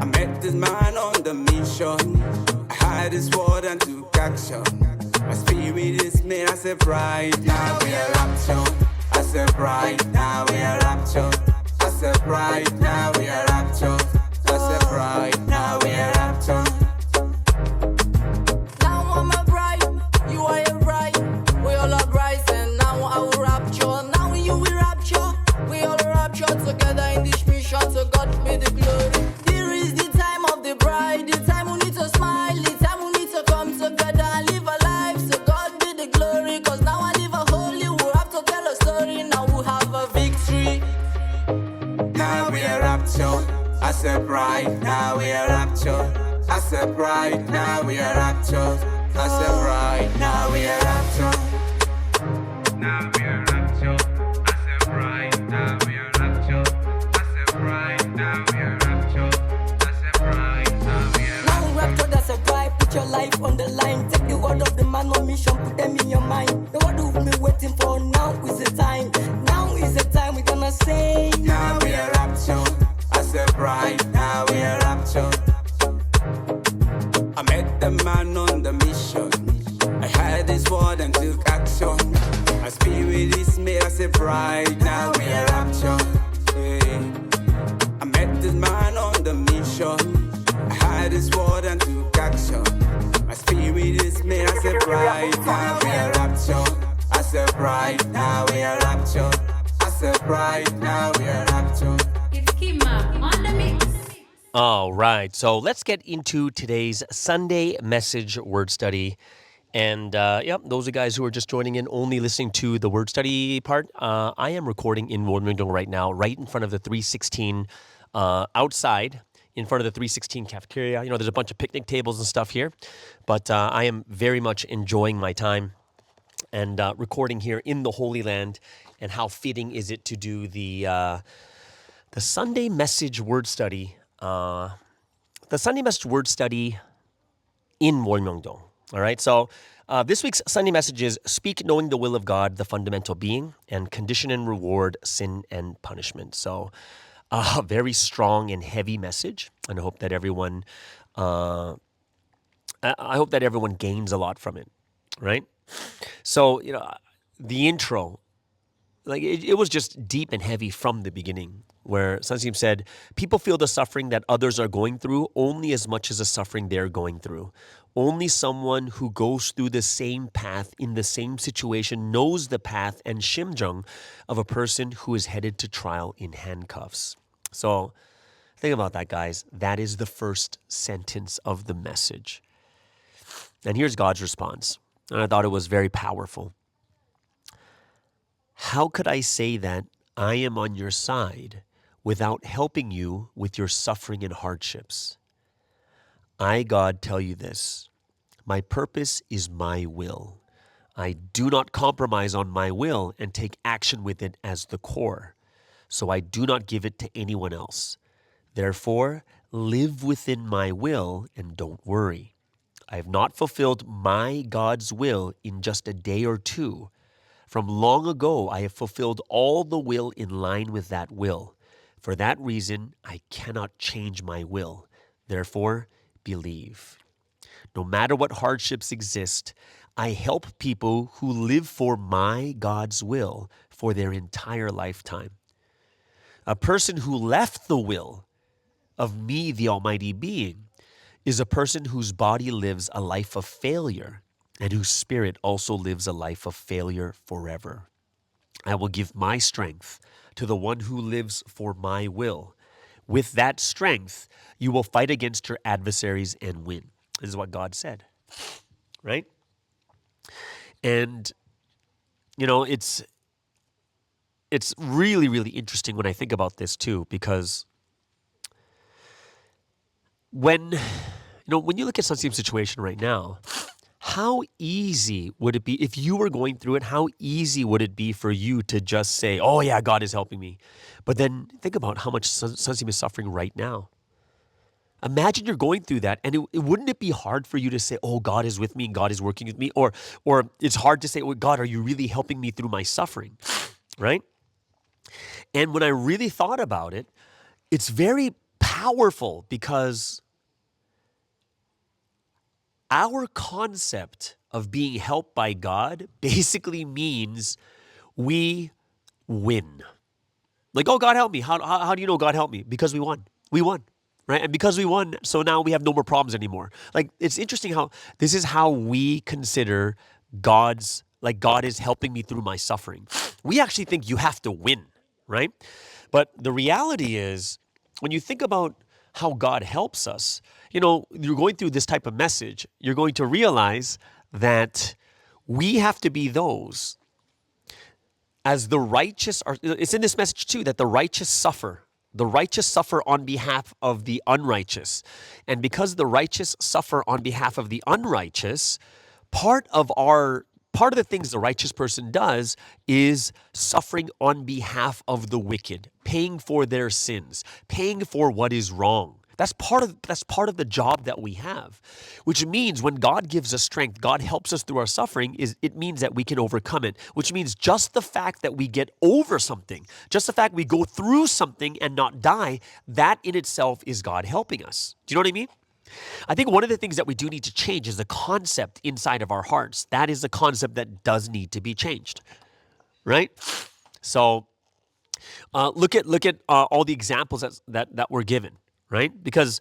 I met this man on the mission. I had this word and took action. My spirit is made as a bride. Now we are raptured. I said bride. Now we are raptured. I said bride. Now we are raptured. I said bride. Now we are raptured. Together in this mission, so God be the glory. Here is the time of the bride, the time we need to smile, the time we need to come together and live a life. So God be the glory, cause now I live a holy. We have to tell a story, now we have a victory. Now we are raptured. I said bride. Now we are raptured. I said bride. Now we are raptured. I said bride. Now we are raptured. Now we are raptured. I said bride. Now we are put your life on the line. Take the word of the man on mission, put them in your mind. The word we've been waiting for, now is the time. Now is the time we're gonna say. Now we are raptured. I said bride. Now we are raptured. I met the man on the mission. I had this word and took action. My spirit is made as a bride. Now we are raptured. Hey. I met this man on the mission. I had this word and took action. My spirit is made as a bride. Now we are raptured. I said bride. Now we are raptured. I said bride. Now we are raptured. It's Kima on the mix. All right, so let's get into today's Sunday message word study. And those are guys who are just joining in, only listening to the word study part. I am recording in Warmington right now, right in front of the 316 outside. In front of the 316 cafeteria. You know, there's a bunch of picnic tables and stuff here. But I am very much enjoying my time and recording here in the Holy Land. And how fitting is it to do the Sunday message word study. The Sunday message word study in Warmington. All right, so this week's Sunday message is Speak Knowing the Will of God, the Fundamental Being, and Condition and Reward, Sin and Punishment. So a very strong and heavy message, and I hope that everyone, gains a lot from it, right? So the intro, like it was just deep and heavy from the beginning, where Sansim said, "People feel the suffering that others are going through only as much as the suffering they're going through. Only someone who goes through the same path in the same situation knows the path and shimjung of a person who is headed to trial in handcuffs." So think about that, guys. That is the first sentence of the message. And here's God's response. And I thought it was very powerful. How could I say that I am on your side without helping you with your suffering and hardships? I, God, tell you this. My purpose is my will. I do not compromise on my will and take action with it as the core. So I do not give it to anyone else. Therefore, live within my will and don't worry. I have not fulfilled my God's will in just a day or two. From long ago, I have fulfilled all the will in line with that will. For that reason, I cannot change my will. Therefore, believe. No matter what hardships exist, I help people who live for my God's will for their entire lifetime. A person who left the will of me, the Almighty Being, is a person whose body lives a life of failure and whose spirit also lives a life of failure forever. I will give my strength to the one who lives for my will. With that strength, you will fight against your adversaries and win. This is what God said, right? And, you know, it's really, really interesting when I think about this too, because when you look at Sunseem's situation right now, how easy would it be if you were going through it? How easy would it be for you to just say, "Oh yeah, God is helping me," but then think about how much Sunseem is suffering right now. Imagine you're going through that, and wouldn't it be hard for you to say, "Oh, God is with me, and God is working with me," or it's hard to say, "Oh, God, are you really helping me through my suffering?" Right? And when I really thought about it, it's very powerful because our concept of being helped by God basically means we win. Like, oh, God helped me. How do you know God helped me? Because we won. We won, right? And because we won, so now we have no more problems anymore. Like, it's interesting how this is how we consider God is helping me through my suffering. We actually think you have to win, right? But the reality is, when you think about how God helps us, you're going through this type of message, you're going to realize that we have to be those as the righteous are. It's in this message too that the righteous suffer. The righteous suffer on behalf of the unrighteous. And because the righteous suffer on behalf of the unrighteous, part of the things the righteous person does is suffering on behalf of the wicked, paying for their sins, paying for what is wrong. That's part of the job that we have, which means when God gives us strength, God helps us through our suffering, it means that we can overcome it, which means just the fact that we get over something, just the fact we go through something and not die, that in itself is God helping us. Do you know what I mean? I think one of the things that we do need to change is the concept inside of our hearts. That is the concept that does need to be changed, right? So look at all the examples that were given, right? Because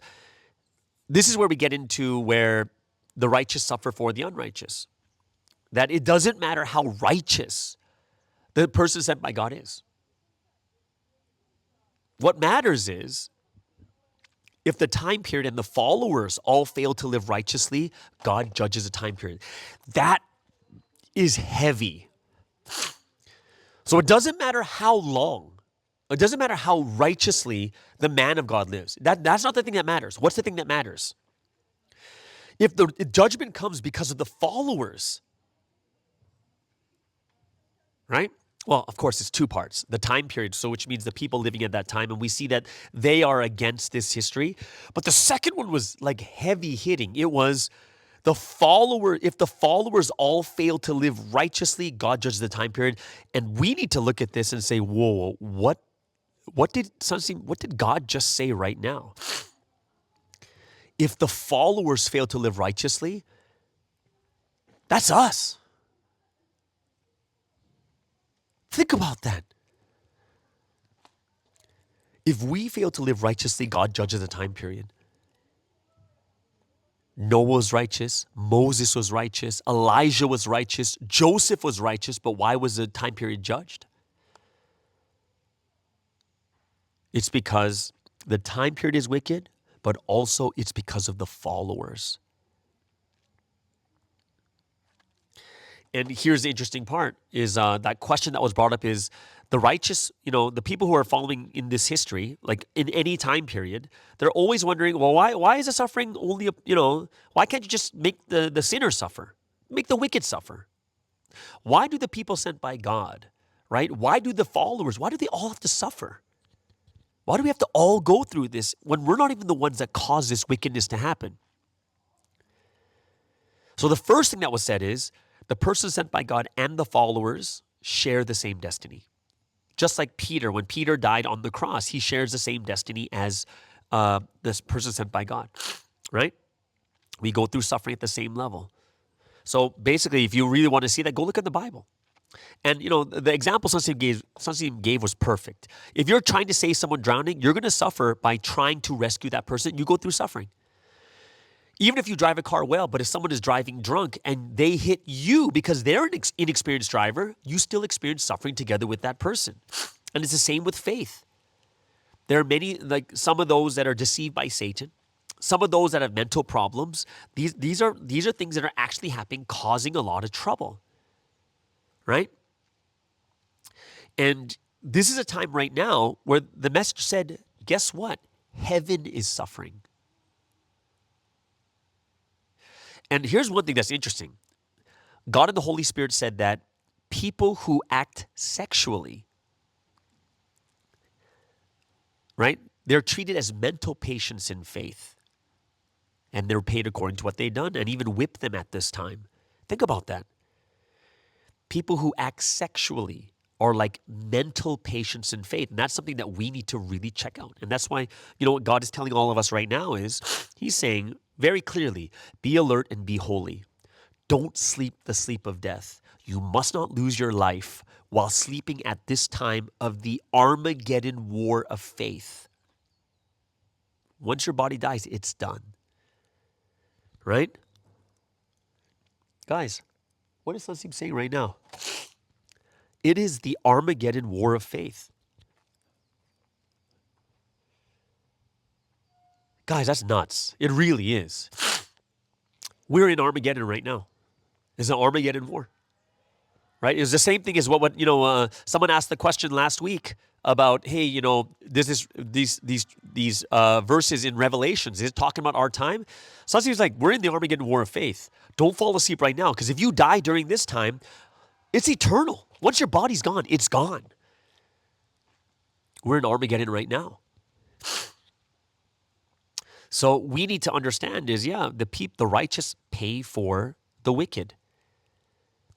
this is where we get into where the righteous suffer for the unrighteous. That it doesn't matter how righteous the person sent by God is. What matters is if the time period and the followers all fail to live righteously, God judges a time period. That is heavy. So it doesn't matter how long, it doesn't matter how righteously the man of God lives. That's not the thing that matters. What's the thing that matters? If the judgment comes because of the followers, right? Well, of course, it's two parts. The time period, so which means the people living at that time, and we see that they are against this history. But the second one was like heavy hitting. It was if the followers all fail to live righteously, God judges the time period. And we need to look at this and say, whoa, what did God just say right now? If the followers fail to live righteously, that's us. Think about that. If we fail to live righteously, God judges the time period. Noah was righteous, Moses was righteous, Elijah was righteous, Joseph was righteous, but why was the time period judged? It's because the time period is wicked, but also it's because of the followers. And here's the interesting part is that question that was brought up is the righteous, the people who are following in this history, like in any time period, they're always wondering, well, why is the suffering only, why can't you just make the sinner suffer? Make the wicked suffer? Why do the people sent by God, right? Why do the followers, why do they all have to suffer? Why do we have to all go through this when we're not even the ones that cause this wickedness to happen? So the first thing that was said is, the person sent by God and the followers share the same destiny. Just like Peter, when Peter died on the cross, he shares the same destiny as this person sent by God, right? We go through suffering at the same level. So basically, if you really want to see that, go look at the Bible. And, the example Sunseem gave was perfect. If you're trying to save someone drowning, you're going to suffer by trying to rescue that person. You go through suffering. Even if you drive a car well, but if someone is driving drunk and they hit you because they're an inexperienced driver, you still experience suffering together with that person. And it's the same with faith. There are many, like some of those that are deceived by Satan, some of those that have mental problems. These are things that are actually happening, causing a lot of trouble. right? And this is a time right now where the message said, guess what? Heaven is suffering. And here's one thing that's interesting. God and the Holy Spirit said that people who act sexually, right? They're treated as mental patients in faith. And they're paid according to what they've done, and even whip them at this time. Think about that. People who act sexually are like mental patients in faith. And that's something that we need to really check out. And that's why, what God is telling all of us right now is, he's saying very clearly, be alert and be holy. Don't sleep the sleep of death. You must not lose your life while sleeping at this time of the Armageddon war of faith. Once your body dies, it's done. Right? Guys, what is Sunseam saying right now? It is the Armageddon war of faith. Guys, that's nuts. It really is. We're in Armageddon right now. It's an Armageddon war. Right? It's the same thing as what someone asked the question last week about, hey, these verses in Revelations, is it talking about our time? So it seems like we're in the Armageddon war of faith. Don't fall asleep right now, because if you die during this time, it's eternal. Once your body's gone, it's gone. We're in Armageddon right now. So we need to understand is, the righteous pay for the wicked.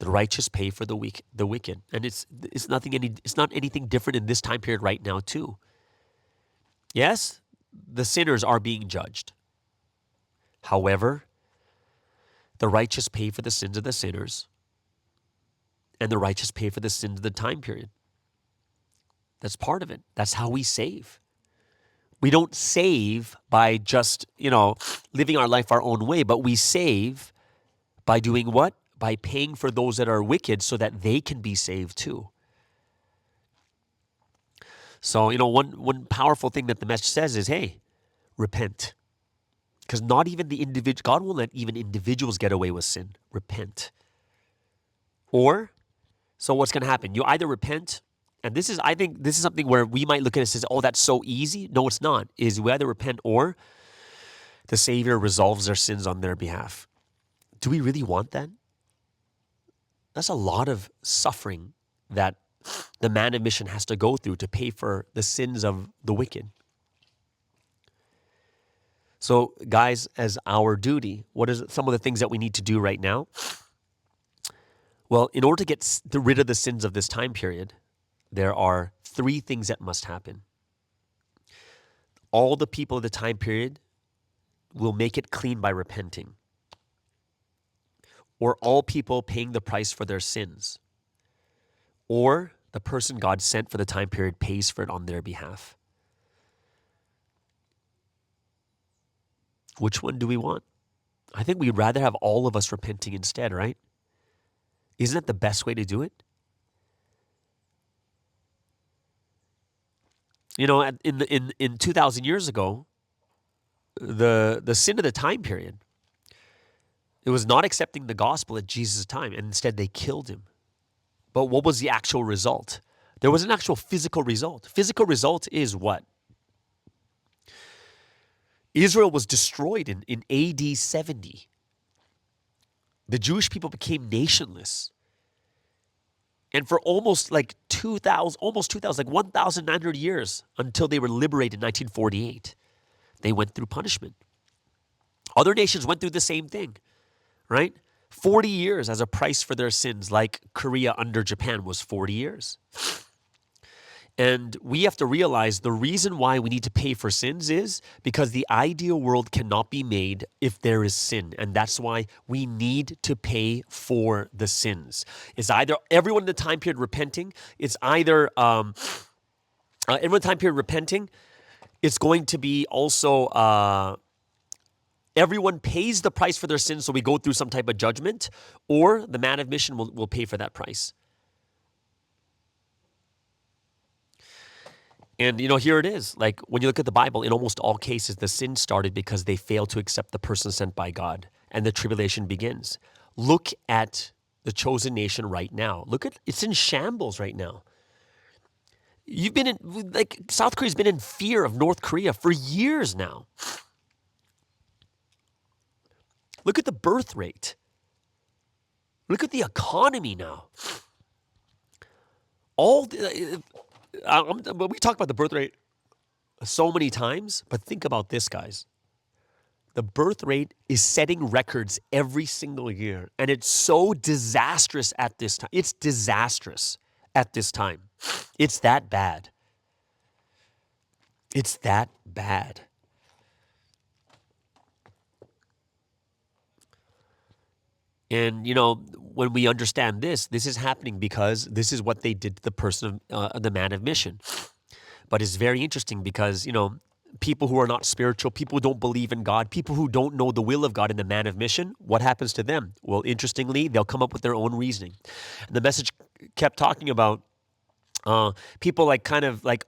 The righteous pay for the wicked. And it's not anything different in this time period right now too. Yes, the sinners are being judged. However, the righteous pay for the sins of the sinners, and the righteous pay for the sins of the time period. That's part of it. That's how we save. We don't save by just, living our life our own way, but we save by doing what? By paying for those that are wicked so that they can be saved too. So, one powerful thing that the message says is, hey, repent. Because not even the individual, God won't let even individuals get away with sin. Repent. So what's going to happen? You either repent, and I think this is something where we might look at it and say, oh, that's so easy. No, it's not. Is we either repent or the Savior resolves their sins on their behalf. Do we really want that? That's a lot of suffering that the man of mission has to go through to pay for the sins of the wicked. So, guys, as our duty, what is some of the things that we need to do right now? Well, in order to get rid of the sins of this time period, there are 3 things that must happen. All the people of the time period will make it clean by repenting. Or all people paying the price for their sins. Or the person God sent for the time period pays for it on their behalf. Which one do we want? I think we'd rather have all of us repenting instead, right? Isn't that the best way to do it? In 2,000 years ago, the sin of the time period, it was not accepting the gospel at Jesus' time, and instead they killed him. But what was the actual result? There was an actual physical result. Physical result is what? Israel was destroyed in AD 70. The Jewish people became nationless. And for almost 1,900 years until they were liberated in 1948, they went through punishment. Other nations went through the same thing, right? 40 years as a price for their sins, like Korea under Japan was 40 years. And we have to realize the reason why we need to pay for sins is because the ideal world cannot be made if there is sin. And that's why we need to pay for the sins. It's either everyone in the time period repenting. It's either everyone in the time period repenting. It's going to be also everyone pays the price for their sins, so we go through some type of judgment, or the man of mission will pay for that price. And, here it is. Like, when you look at the Bible, in almost all cases, the sin started because they failed to accept the person sent by God, and the tribulation begins. Look at the chosen nation right now. Look at, it's in shambles right now. South Korea's been in fear of North Korea for years now. Look at the birth rate. Look at the economy now. We talk about the birth rate so many times, but think about this, guys. The birth rate is setting records every single year, and it's so disastrous at this time. It's disastrous at this time. It's that bad. It's that bad. And, when we understand this is happening because this is what they did to the person, the man of mission. But it's very interesting because, people who are not spiritual, people who don't believe in God, people who don't know the will of God in the man of mission, what happens to them? Well, interestingly, they'll come up with their own reasoning. And the message kept talking about people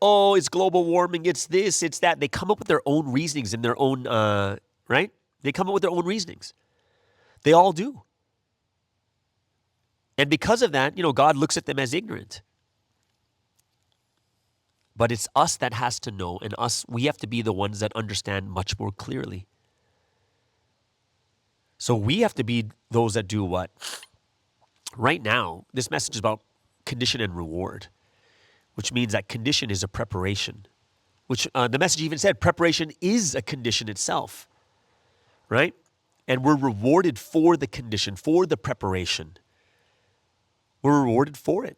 oh, it's global warming, it's this, it's that. They come up with their own reasonings in their own, right? They come up with their own reasonings. They all do. And because of that, God looks at them as ignorant. But it's us that has to know, and we have to be the ones that understand much more clearly. So we have to be those that do what? Right now, this message is about condition and reward, which means that condition is a preparation, which the message even said preparation is a condition itself, right? And we're rewarded for the condition, for the preparation. We're rewarded for it.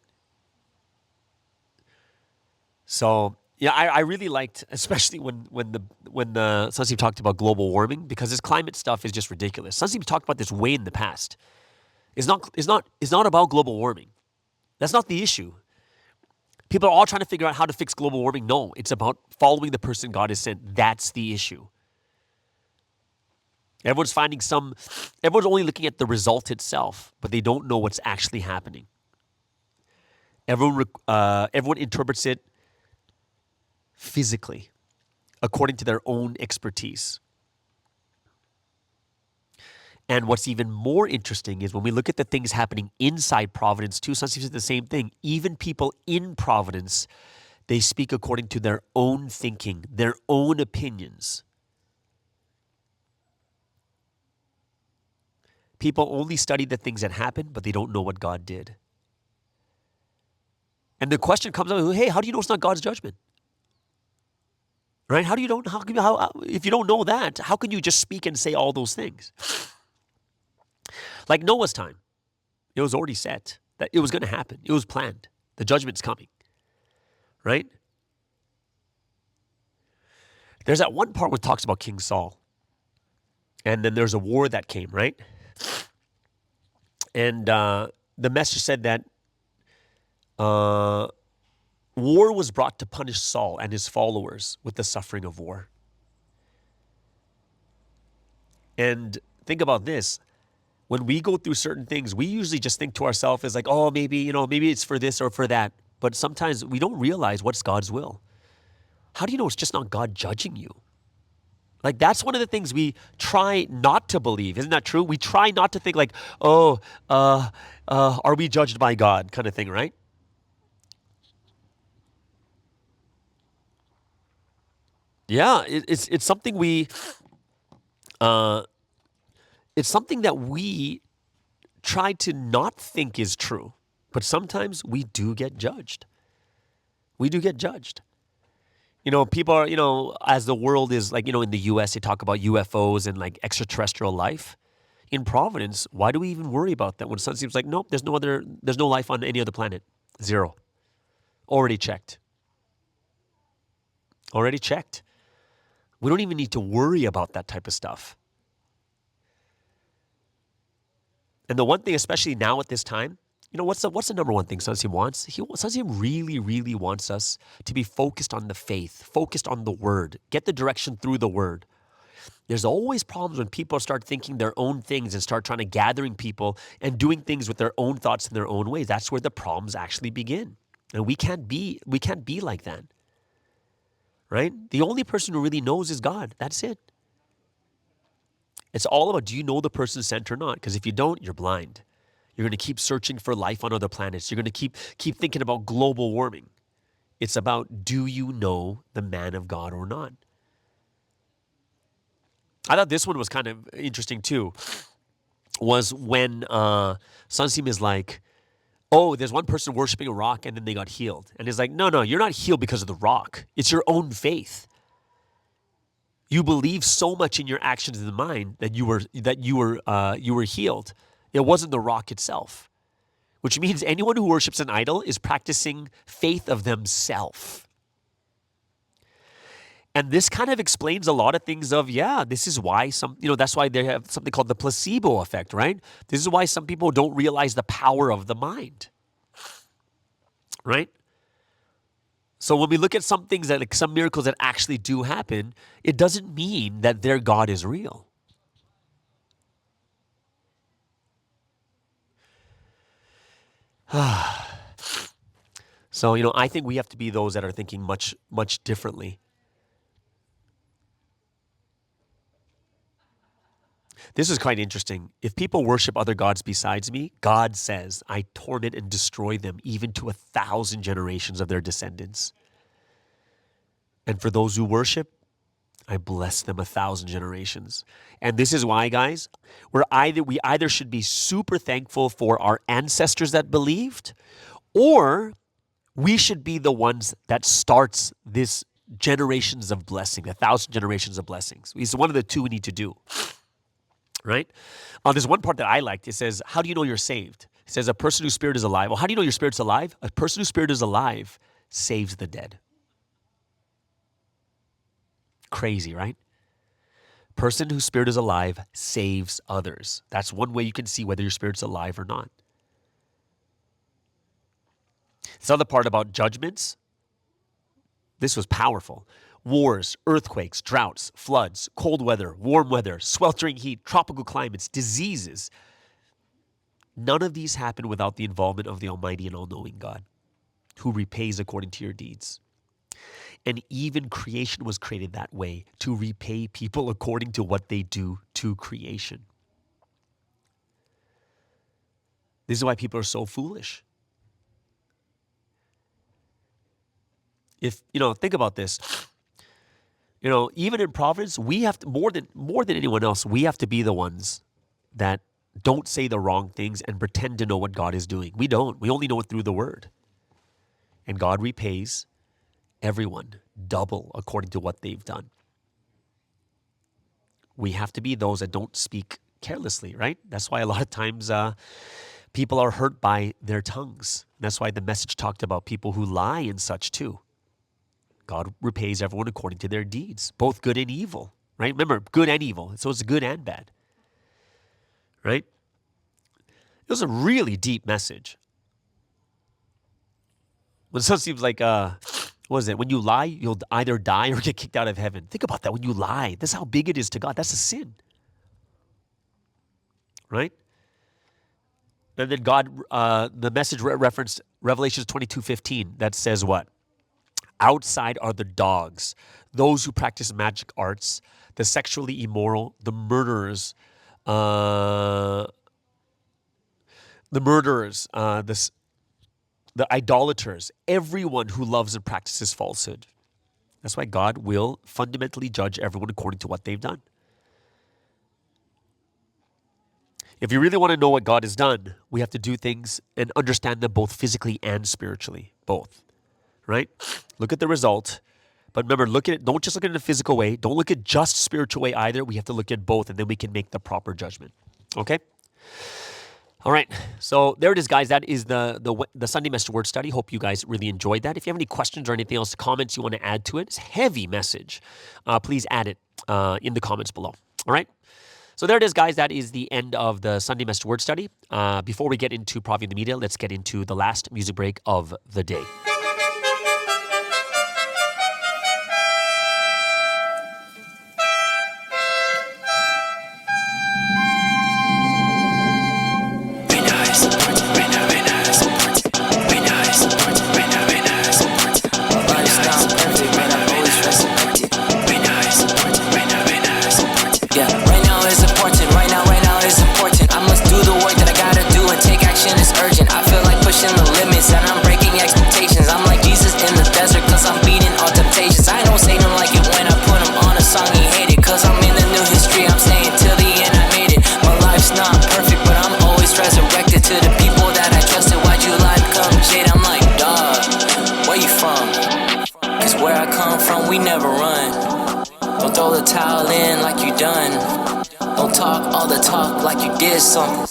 So, yeah, I really liked, especially when the Sunseem talked about global warming, because this climate stuff is just ridiculous. Sunseem talked about this way in the past. It's not about global warming. That's not the issue. People are all trying to figure out how to fix global warming. No, it's about following the person God has sent. That's the issue. Everyone's only looking at the result itself, but they don't know what's actually happening. Everyone interprets it physically, according to their own expertise. And what's even more interesting is when we look at the things happening inside Providence too, Sunseem said the same thing. Even people in Providence, they speak according to their own thinking, their own opinions. People only study the things that happen, but they don't know what God did. And the question comes up, hey, how do you know it's not God's judgment? Right? If you don't know that, how can you just speak and say all those things? Like Noah's time, it was already set that it was going to happen. It was planned. The judgment's coming. Right? There's that one part where it talks about King Saul. And then there's a war that came, right? And the message said that war was brought to punish Saul and his followers with the suffering of war. And think about this. When we go through certain things, we usually just think to ourselves as like, oh, maybe it's for this or for that. But sometimes we don't realize what's God's will. How do you know it's just not God judging you? Like, that's one of the things we try not to believe. Isn't that true? We try not to think like, are we judged by God kind of thing, right? Yeah, it's something it's something that we try to not think is true, but sometimes we do get judged. We do get judged. People are, as the world is like, in the US, they talk about UFOs and like extraterrestrial life. In Providence, why do we even worry about that when Sunseem's like, nope, there's no life on any other planet. Zero. Already checked. We don't even need to worry about that type of stuff. And the one thing, especially now at this time, what's the number one thing Sunseem wants? Sunseem really, really wants us to be focused on the faith, focused on the word, get the direction through the word. There's always problems when people start thinking their own things and start trying to gathering people and doing things with their own thoughts in their own ways. That's where the problems actually begin. And we can't be like that. Right? The only person who really knows is God. That's it. It's all about, do you know the person sent or not? Because if you don't, you're blind. You're going to keep searching for life on other planets. You're going to keep thinking about global warming. It's about, do you know the man of God or not? I thought this one was kind of interesting too, was when Sunseem is like, oh, there's one person worshiping a rock and then they got healed. And it's like, no, you're not healed because of the rock. It's your own faith. You believe so much in your actions in the mind that you were healed. It wasn't the rock itself, which means anyone who worships an idol is practicing faith of themselves. And this kind of explains a lot of things of, this is why that's why they have something called the placebo effect, right? This is why some people don't realize the power of the mind, right? So when we look at some things that, like some miracles that actually do happen, it doesn't mean that their God is real. So, I think we have to be those that are thinking much, much differently. This is quite interesting. If people worship other gods besides me, God says, I torment and destroy them even to 1,000 generations of their descendants. And for those who worship, I bless them 1,000 generations. And this is why, guys, we either should be super thankful for our ancestors that believed, or we should be the ones that starts this generations of blessing, 1,000 generations of blessings. It's one of the two we need to do. Right? There's one part that I liked. It says, how do you know you're saved? It says, a person whose spirit is alive. Well, how do you know your spirit's alive? A person whose spirit is alive saves the dead. Crazy, right? Person whose spirit is alive saves others. That's one way you can see whether your spirit's alive or not. This other part about judgments, this was powerful. Wars, earthquakes, droughts, floods, cold weather, warm weather, sweltering heat, tropical climates, diseases. None of these happen without the involvement of the Almighty and all-knowing God, who repays according to your deeds. And even creation was created that way, to repay people according to what they do to creation. This is why people are so foolish. If, think about this. Even in Providence, we have to, more than anyone else, we have to be the ones that don't say the wrong things and pretend to know what God is doing. We don't. We only know it through the Word. And God repays everyone double according to what they've done. We have to be those that don't speak carelessly, right? That's why a lot of times people are hurt by their tongues. That's why the message talked about people who lie and such too. God repays everyone according to their deeds, both good and evil, right? Remember, good and evil. So it's good and bad, right? It was a really deep message. When someone seems like, what is it? When you lie, you'll either die or get kicked out of heaven. Think about that. When you lie, that's how big it is to God. That's a sin, right? And then God, the message referenced Revelation 22:15 that says what? Outside are the dogs, those who practice magic arts, the sexually immoral, the murderers, the idolaters, everyone who loves and practices falsehood. That's why God will fundamentally judge everyone according to what they've done. If you really want to know what God has done, we have to do things and understand them both physically and spiritually, both. Right? Look at the result. But remember, don't just look at it in a physical way. Don't look at just spiritual way either. We have to look at both, and then we can make the proper judgment. Okay? All right. So there it is, guys. That is the Sunday Message Word Study. Hope you guys really enjoyed that. If you have any questions or anything else, comments you want to add to it, it's a heavy message. Please add it in the comments below. All right? So there it is, guys. That is the end of the Sunday Message Word Study. Before we get into Provi and the Media, let's get into the last music break of the day. Right now is important. I must do the work that I gotta do and take action. cause I'm in a new history. I'm saying till the end I made it. My life's not perfect, but I'm always resurrected. To the people that I trusted, why'd you lie, become jade? I'm like, dawg, where you from? Cause where I come from, we never run. Don't throw the towel in like you done. Don't talk all the talk like you did something.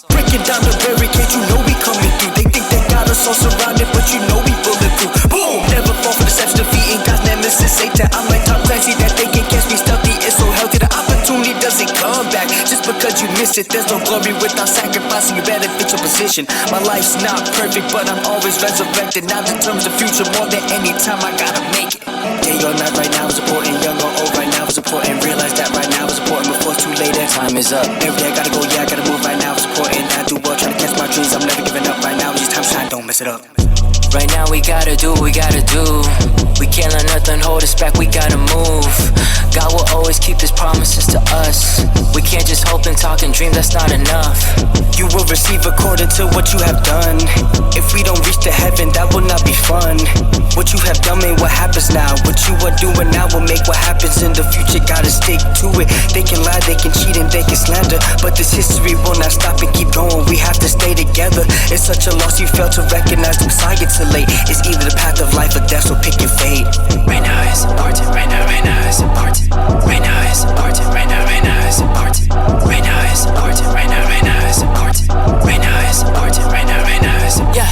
Breaking down the barricade, you know we coming through. They think they got us all surrounded, but you know we bulletproof. Boom! Never fall for the Sept, defeating God's nemesis, Satan. I'm like Tom Clancy, that they can catch me stealthy. It's so healthy, the opportunity doesn't come back. Just because you miss it, there's no glory without sacrificing. You better fit your position. My life's not perfect, but I'm always resurrected. Now determines the future more than any time. I gotta make it. Day or night right now is important. Young or old right now is important. Realize that right now is important before it's too late. And Time is up. every day I gotta go, yeah, I gotta move right now. It's important. I do well, trying to catch my dreams. I'm never giving up right now. It's just time shine, don't mess it up. Right now we gotta do what we gotta do. We can't let nothing hold us back, we gotta move. God will always keep his promises to us. We can't just hope and talk and dream, that's not enough. You will receive according to what you have done. If we don't reach to heaven, that will not be fun. What you have done ain't what happens now. What you are doing now will make what happens in the future. Gotta stick to it. They can lie, they can cheat, and they can slander, but this history will not stop and keep going. We have to stay together. It's such a loss you fail to recognize. Don't sigh it too late. It's either the path of life or death, so pick your fate. Right now it's important, right now it's important. Right now it's important, right now it's important. Right now it's important, right now it's important. Right now it's important, right now it's important. Yeah,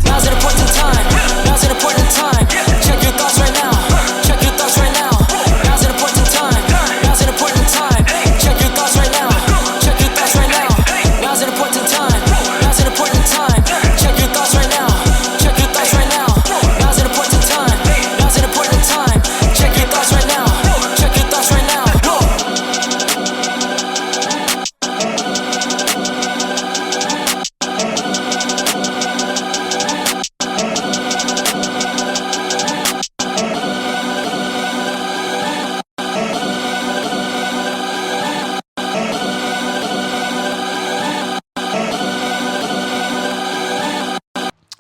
now's an important time. Now's an important time. Check your thoughts right now. Check your thoughts right now. Now's an important time. Now's an important time. Check your thoughts right now. Check your thoughts right now. Now's an important time. Now's an important time. Check your thoughts right now. Check your thoughts right now. Now's an important time. Now's an important time. Check your thoughts right now. Check your thoughts right now.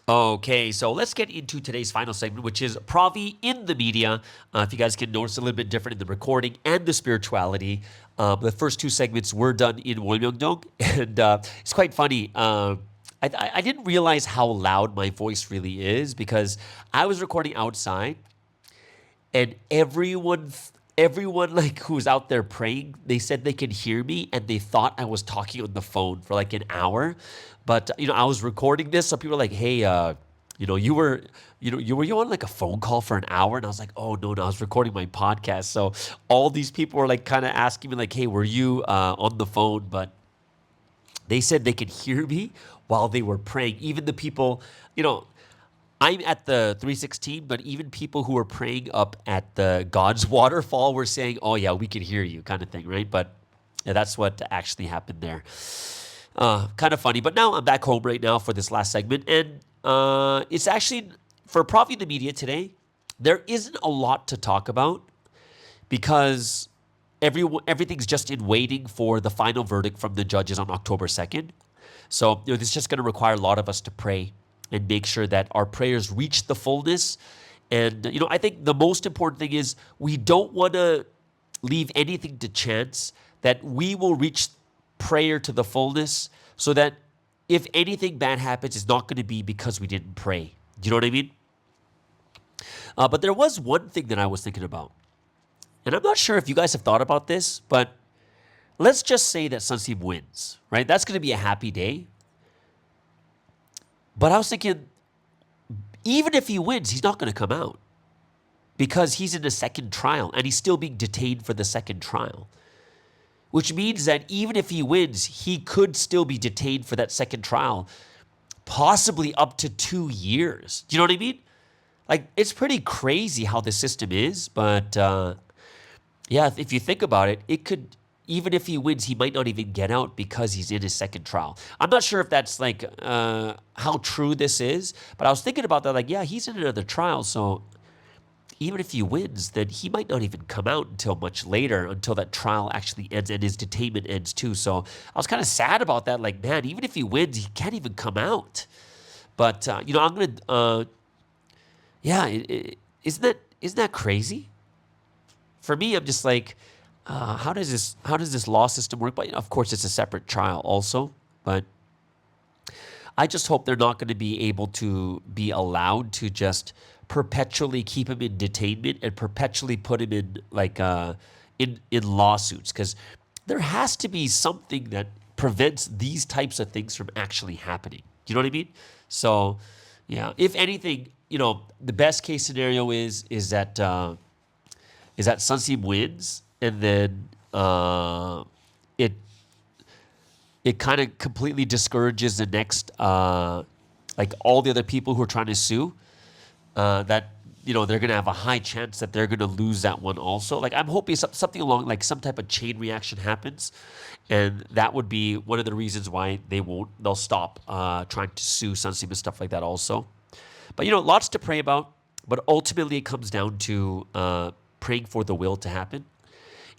Okay, so let's get into today's final segment, which is Provi in the media. If you guys can notice a little bit different in the recording and the spirituality. The first two segments were done in Wolmyeongdong, and it's quite funny. I didn't realize how loud my voice really is because I was recording outside, and everyone like who was out there praying, they said they could hear me, and they thought I was talking on the phone for like an hour. But I was recording this, so people were like, "Hey, you were on like a phone call for an hour?" And I was like, "Oh no, I was recording my podcast." So all these people were like kind of asking me like, "Hey, were you on the phone?" But they said they could hear me while they were praying. Even the people, I'm at the 316, but even people who were praying up at the God's waterfall were saying, "Oh yeah, we can hear you," kind of thing, right? But yeah, that's what actually happened there. Kind of funny. But now I'm back home right now for this last segment, and it's actually for Provi in the media today. There isn't a lot to talk about because everything's just in waiting for the final verdict from the judges on October 2nd. So this is just going to require a lot of us to pray and make sure that our prayers reach the fullness. And, I think the most important thing is we don't want to leave anything to chance, that we will reach prayer to the fullness so that if anything bad happens, it's not going to be because we didn't pray. Do you know what I mean? But there was one thing that I was thinking about. And I'm not sure if you guys have thought about this, but let's just say that Sunseem wins, right? That's going to be a happy day. But I was thinking, even if he wins, he's not going to come out because he's in a second trial and he's still being detained for the second trial. Which means that even if he wins, he could still be detained for that second trial, possibly up to 2 years. Do you know what I mean? Like, it's pretty crazy how the system is, but yeah, if you think about it, it could, even if he wins, he might not even get out because he's in his second trial. I'm not sure if that's like how true this is, but I was thinking about that, like, yeah, he's in another trial, so even if he wins, then he might not even come out until much later, until that trial actually ends and his detainment ends too. So I was kind of sad about that. Like, man, even if he wins, he can't even come out. But, I'm going to, isn't that crazy? For me, I'm just like, how does this law system work? But of course, it's a separate trial also. But I just hope they're not going to be able to be allowed to just perpetually keep him in detainment and perpetually put him in like in lawsuits, because there has to be something that prevents these types of things from actually happening. You know what I mean? So, yeah. If anything, the best case scenario is that Sunseam wins, and then it kind of completely discourages the next like all the other people who are trying to sue. That they're gonna have a high chance that they're gonna lose that one also. Like I'm hoping something along like some type of chain reaction happens, and that would be one of the reasons why they'll stop trying to sue Sunseam and stuff like that also. But lots to pray about. But ultimately, it comes down to praying for the will to happen.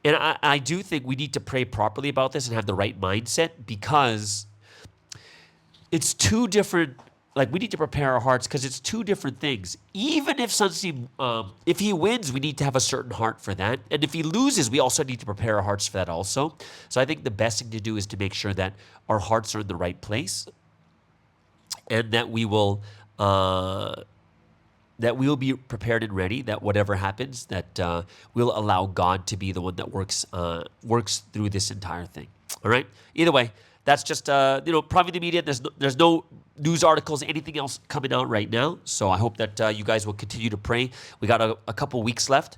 And I do think we need to pray properly about this and have the right mindset, because it's two different. Like, we need to prepare our hearts because it's two different things. Even if Sunseam, if he wins, we need to have a certain heart for that. And if he loses, we also need to prepare our hearts for that also. So I think the best thing to do is to make sure that our hearts are in the right place, and that we will be prepared and ready, that whatever happens, that we'll allow God to be the one that works through this entire thing. All right? Either way, that's just, Provi the media. There's no news articles, anything else coming out right now. So I hope that you guys will continue to pray. We got a couple weeks left.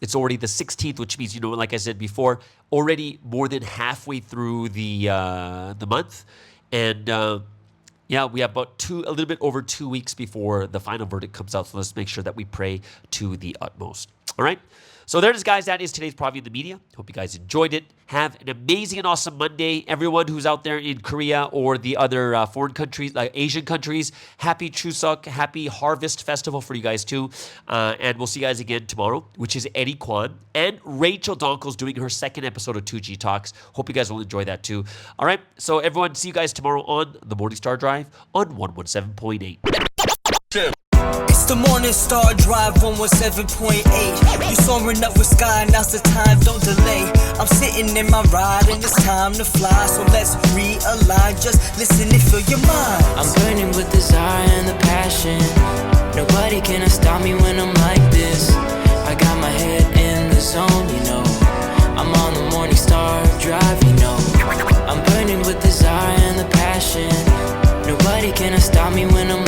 It's already the 16th, which means, like I said before, already more than halfway through the month. And we have a little bit over 2 weeks before the final verdict comes out. So let's make sure that we pray to the utmost. All right? So there it is, guys. That is today's Provi in the Media. Hope you guys enjoyed it. Have an amazing and awesome Monday. Everyone who's out there in Korea or the other foreign countries, like Asian countries, happy Chuseok, happy Harvest Festival for you guys too. And we'll see you guys again tomorrow, which is Eddie Kwan. And Rachel Donkel's doing her second episode of 2G Talks. Hope you guys will enjoy that too. All right. So everyone, see you guys tomorrow on the Morning Star Drive on 117.8. It's the Morning Star Drive 117.8. You soaring up with sky, now's the time, don't delay. I'm sitting in my ride and it's time to fly. So let's realign, just listen and fill your mind. I'm burning with desire and the passion. Nobody can stop me when I'm like this. I got my head in the zone, I'm on the Morning Star Drive, I'm burning with desire and the passion. Nobody can stop me when I'm